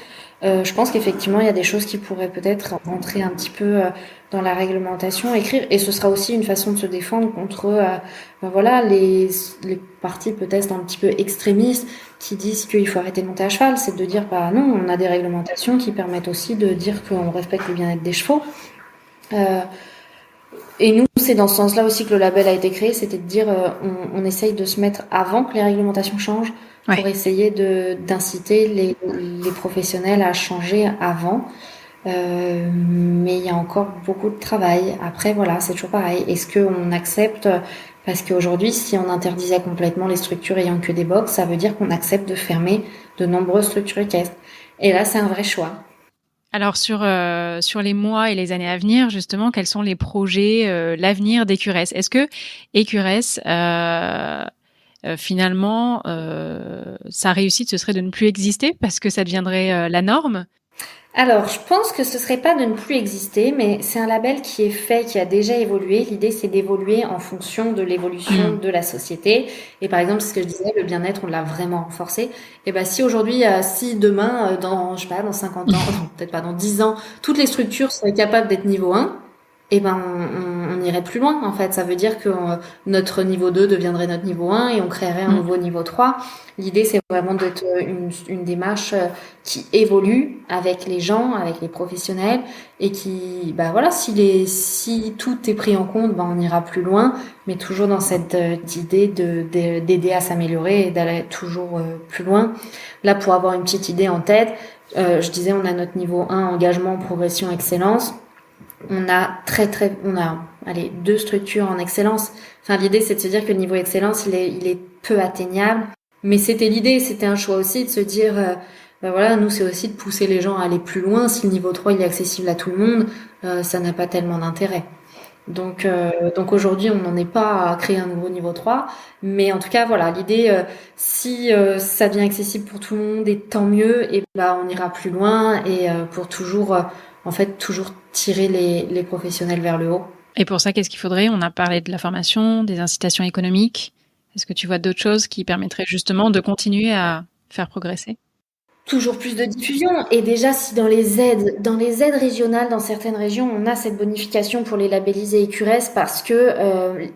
Speaker 2: Je pense qu'effectivement, il y a des choses qui pourraient peut-être rentrer un petit peu dans la réglementation, écrire, et ce sera aussi une façon de se défendre contre, les partis peut-être un petit peu extrémistes qui disent qu'il faut arrêter de monter à cheval. C'est de dire, non, on a des réglementations qui permettent aussi de dire qu'on respecte le bien-être des chevaux. Euh, et nous, c'est dans ce sens-là aussi que le label a été créé, c'était de dire, on essaye de se mettre avant que les réglementations changent pour
Speaker 1: Ouais.
Speaker 2: essayer d'inciter les professionnels à changer avant. Mais il y a encore beaucoup de travail. Après, voilà, c'est toujours pareil. Est-ce qu'on accepte, parce qu'aujourd'hui, si on interdisait complètement les structures ayant que des box, ça veut dire qu'on accepte de fermer de nombreuses structures équestres. Et là, c'est un vrai choix.
Speaker 1: Alors sur les mois et les années à venir, justement, quels sont les projets, l'avenir d'Écuresse? Est-ce que Écuresse, finalement, sa réussite, ce serait de ne plus exister parce que ça deviendrait la norme?
Speaker 2: Alors, je pense que ce serait pas de ne plus exister, mais c'est un label qui est fait, qui a déjà évolué. L'idée, c'est d'évoluer en fonction de l'évolution
Speaker 1: Mm.
Speaker 2: de la société. Et par exemple, ce que je disais, le bien-être, on l'a vraiment renforcé. Et si aujourd'hui, si demain, dans, je sais pas, dans 50 ans, non, peut-être pas, dans 10 ans, toutes les structures seraient capables d'être niveau 1, eh ben on irait plus loin en fait. Ça veut dire que notre niveau 2 deviendrait notre niveau 1 et on créerait un nouveau niveau 3. L'idée c'est vraiment d'être une démarche qui évolue avec les gens, avec les professionnels et qui voilà, si tout est pris en compte, on ira plus loin, mais toujours dans cette idée d'aider à s'améliorer et d'aller toujours plus loin. Là, pour avoir une petite idée en tête, je disais on a notre niveau 1 engagement, progression, excellence. On a allez, 2 structures en excellence. Enfin, l'idée, c'est de se dire que le niveau excellence, il est peu atteignable. Mais c'était l'idée, c'était un choix aussi de se dire, voilà, nous, c'est aussi de pousser les gens à aller plus loin. Si le niveau 3, il est accessible à tout le monde, ça n'a pas tellement d'intérêt. Donc aujourd'hui, on n'en est pas à créer un nouveau niveau 3. Mais en tout cas, voilà, l'idée, si ça devient accessible pour tout le monde, et tant mieux, et on ira plus loin et pour toujours, toujours tirer les professionnels vers le haut.
Speaker 1: Et pour ça, qu'est-ce qu'il faudrait? On a parlé de la formation, des incitations économiques. Est-ce que tu vois d'autres choses qui permettraient justement de continuer à faire progresser?
Speaker 2: Toujours plus de diffusion. Et déjà, si dans les aides régionales, dans certaines régions, on a cette bonification pour les labellisés EQRS parce que,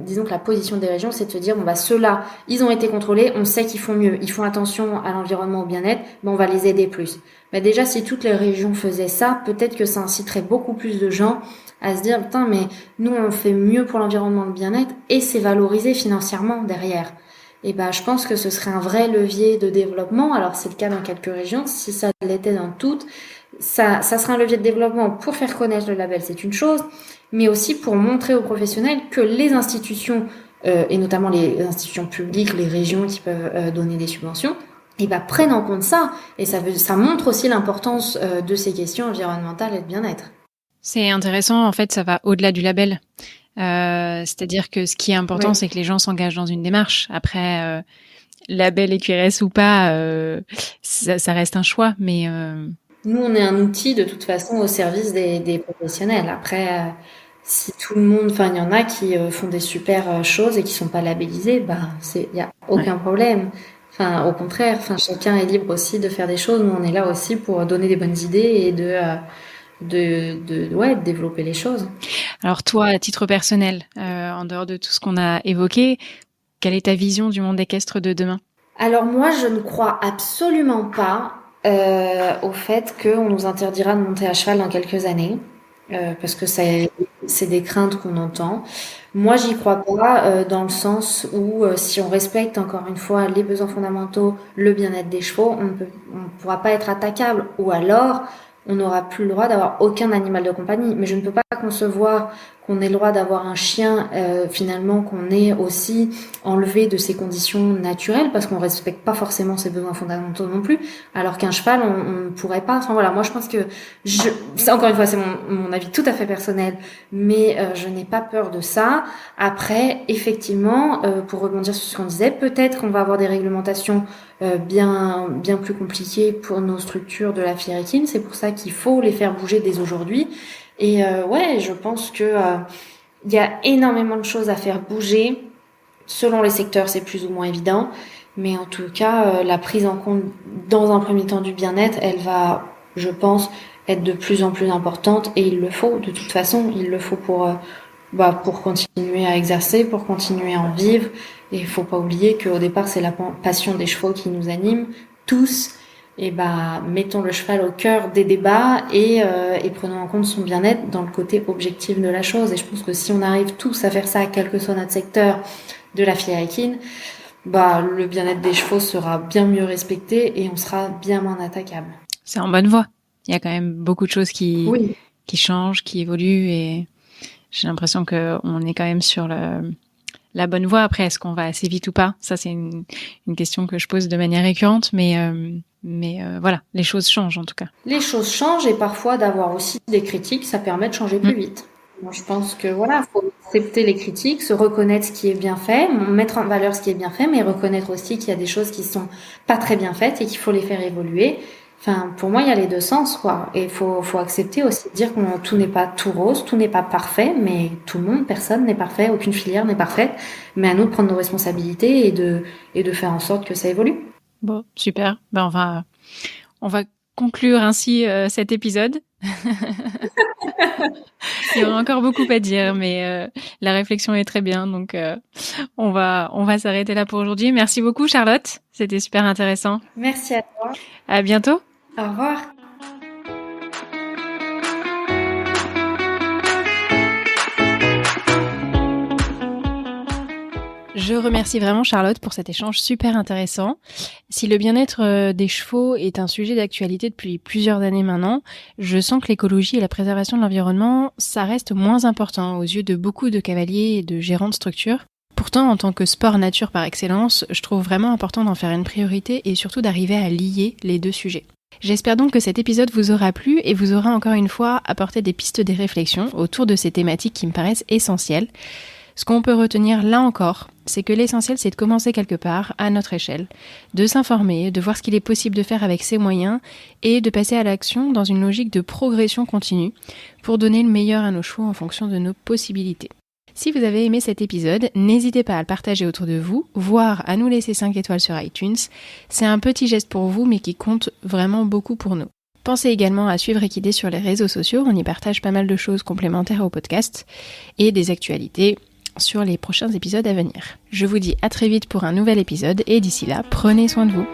Speaker 2: disons que la position des régions, c'est de se dire, ceux-là, ils ont été contrôlés, on sait qu'ils font mieux, ils font attention à l'environnement, au bien-être, on va les aider plus. Mais déjà, si toutes les régions faisaient ça, peut-être que ça inciterait beaucoup plus de gens à se dire, putain, mais nous, on fait mieux pour l'environnement, le bien-être, et c'est valorisé financièrement derrière. Et je pense que ce serait un vrai levier de développement. Alors, c'est le cas dans quelques régions. Si ça l'était dans toutes, ça serait un levier de développement pour faire connaître le label, c'est une chose, mais aussi pour montrer aux professionnels que les institutions, et notamment les institutions publiques, les régions qui peuvent donner des subventions, prennent en compte ça. Et ça montre aussi l'importance de ces questions environnementales et de bien-être.
Speaker 1: C'est intéressant, en fait, ça va au-delà du label. C'est-à-dire que ce qui est important, c'est que les gens s'engagent dans une démarche. Après, label EQRS ou pas, ça reste un choix, mais...
Speaker 2: Nous, on est un outil, de toute façon, au service des professionnels. Après, si tout le monde... Enfin, il y en a qui font des super choses et qui sont pas labellisés, il y a aucun problème. Enfin, au contraire, chacun est libre aussi de faire des choses. Nous, on est là aussi pour donner des bonnes idées et de développer les choses.
Speaker 1: Alors toi, à titre personnel, en dehors de tout ce qu'on a évoqué, quelle est ta vision du monde équestre de demain?
Speaker 2: Alors moi, je ne crois absolument pas au fait qu'on nous interdira de monter à cheval dans quelques années, parce que c'est des craintes qu'on entend. Moi, j'y crois pas dans le sens où si on respecte encore une fois les besoins fondamentaux, le bien-être des chevaux, on pourra pas être attaquable, ou alors on n'aura plus le droit d'avoir aucun animal de compagnie. Mais je ne peux pas concevoir qu'on ait le droit d'avoir un chien, finalement, qu'on ait aussi enlevé de ses conditions naturelles, parce qu'on respecte pas forcément ses besoins fondamentaux non plus, alors qu'un cheval, on ne pourrait pas. Enfin voilà, moi je pense que, encore une fois, c'est mon avis tout à fait personnel, mais je n'ai pas peur de ça. Après, effectivement, pour rebondir sur ce qu'on disait, peut-être qu'on va avoir des réglementations bien plus compliquées pour nos structures de la filière équine. C'est pour ça qu'il faut les faire bouger dès aujourd'hui. Et je pense que il y a énormément de choses à faire bouger. Selon les secteurs, c'est plus ou moins évident, mais en tout cas, la prise en compte dans un premier temps du bien-être, elle va, je pense, être de plus en plus importante, et il le faut. De toute façon, il le faut pour continuer à exercer, pour continuer à en vivre. Et il faut pas oublier qu'au départ, c'est la passion des chevaux qui nous anime tous. Et mettons le cheval au cœur des débats et prenons en compte son bien-être dans le côté objectif de la chose. Et je pense que si on arrive tous à faire ça, quel que soit notre secteur de la filière équine, le bien-être des chevaux sera bien mieux respecté et on sera bien moins attaquable.
Speaker 1: C'est en bonne voie. Il y a quand même beaucoup de choses qui changent, qui évoluent, et j'ai l'impression qu'on est quand même sur la bonne voie. Après, est-ce qu'on va assez vite ou pas? Ça, c'est une question que je pose de manière récurrente, mais voilà, les choses changent en tout cas.
Speaker 2: Les choses changent, et parfois d'avoir aussi des critiques, ça permet de changer plus vite. Moi, je pense que faut accepter les critiques, se reconnaître ce qui est bien fait, mettre en valeur ce qui est bien fait, mais reconnaître aussi qu'il y a des choses qui sont pas très bien faites et qu'il faut les faire évoluer. Enfin, pour moi, il y a les deux sens, quoi. Et faut accepter aussi de dire que tout n'est pas tout rose, tout n'est pas parfait, mais tout le monde, personne n'est parfait, aucune filière n'est parfaite. Mais à nous de prendre nos responsabilités et de faire en sorte que ça évolue.
Speaker 1: Bon, super. On va conclure ainsi cet épisode. Il y aura encore beaucoup à dire, mais la réflexion est très bien. Donc, on va s'arrêter là pour aujourd'hui. Merci beaucoup, Charlotte. C'était super intéressant.
Speaker 2: Merci à toi.
Speaker 1: À bientôt.
Speaker 2: Au revoir.
Speaker 1: Je remercie vraiment Charlotte pour cet échange super intéressant. Si le bien-être des chevaux est un sujet d'actualité depuis plusieurs années maintenant, je sens que l'écologie et la préservation de l'environnement, ça reste moins important aux yeux de beaucoup de cavaliers et de gérants de structures. Pourtant, en tant que sport nature par excellence, je trouve vraiment important d'en faire une priorité et surtout d'arriver à lier les deux sujets. J'espère donc que cet épisode vous aura plu et vous aura encore une fois apporté des pistes de réflexion autour de ces thématiques qui me paraissent essentielles. Ce qu'on peut retenir là encore, c'est que l'essentiel c'est de commencer quelque part, à notre échelle, de s'informer, de voir ce qu'il est possible de faire avec ses moyens et de passer à l'action dans une logique de progression continue pour donner le meilleur à nos chevaux en fonction de nos possibilités. Si vous avez aimé cet épisode, n'hésitez pas à le partager autour de vous, voire à nous laisser 5 étoiles sur iTunes. C'est un petit geste pour vous mais qui compte vraiment beaucoup pour nous. Pensez également à suivre Equidé sur les réseaux sociaux, on y partage pas mal de choses complémentaires au podcast et des actualités sur les prochains épisodes à venir. Je vous dis à très vite pour un nouvel épisode et d'ici là, prenez soin de vous.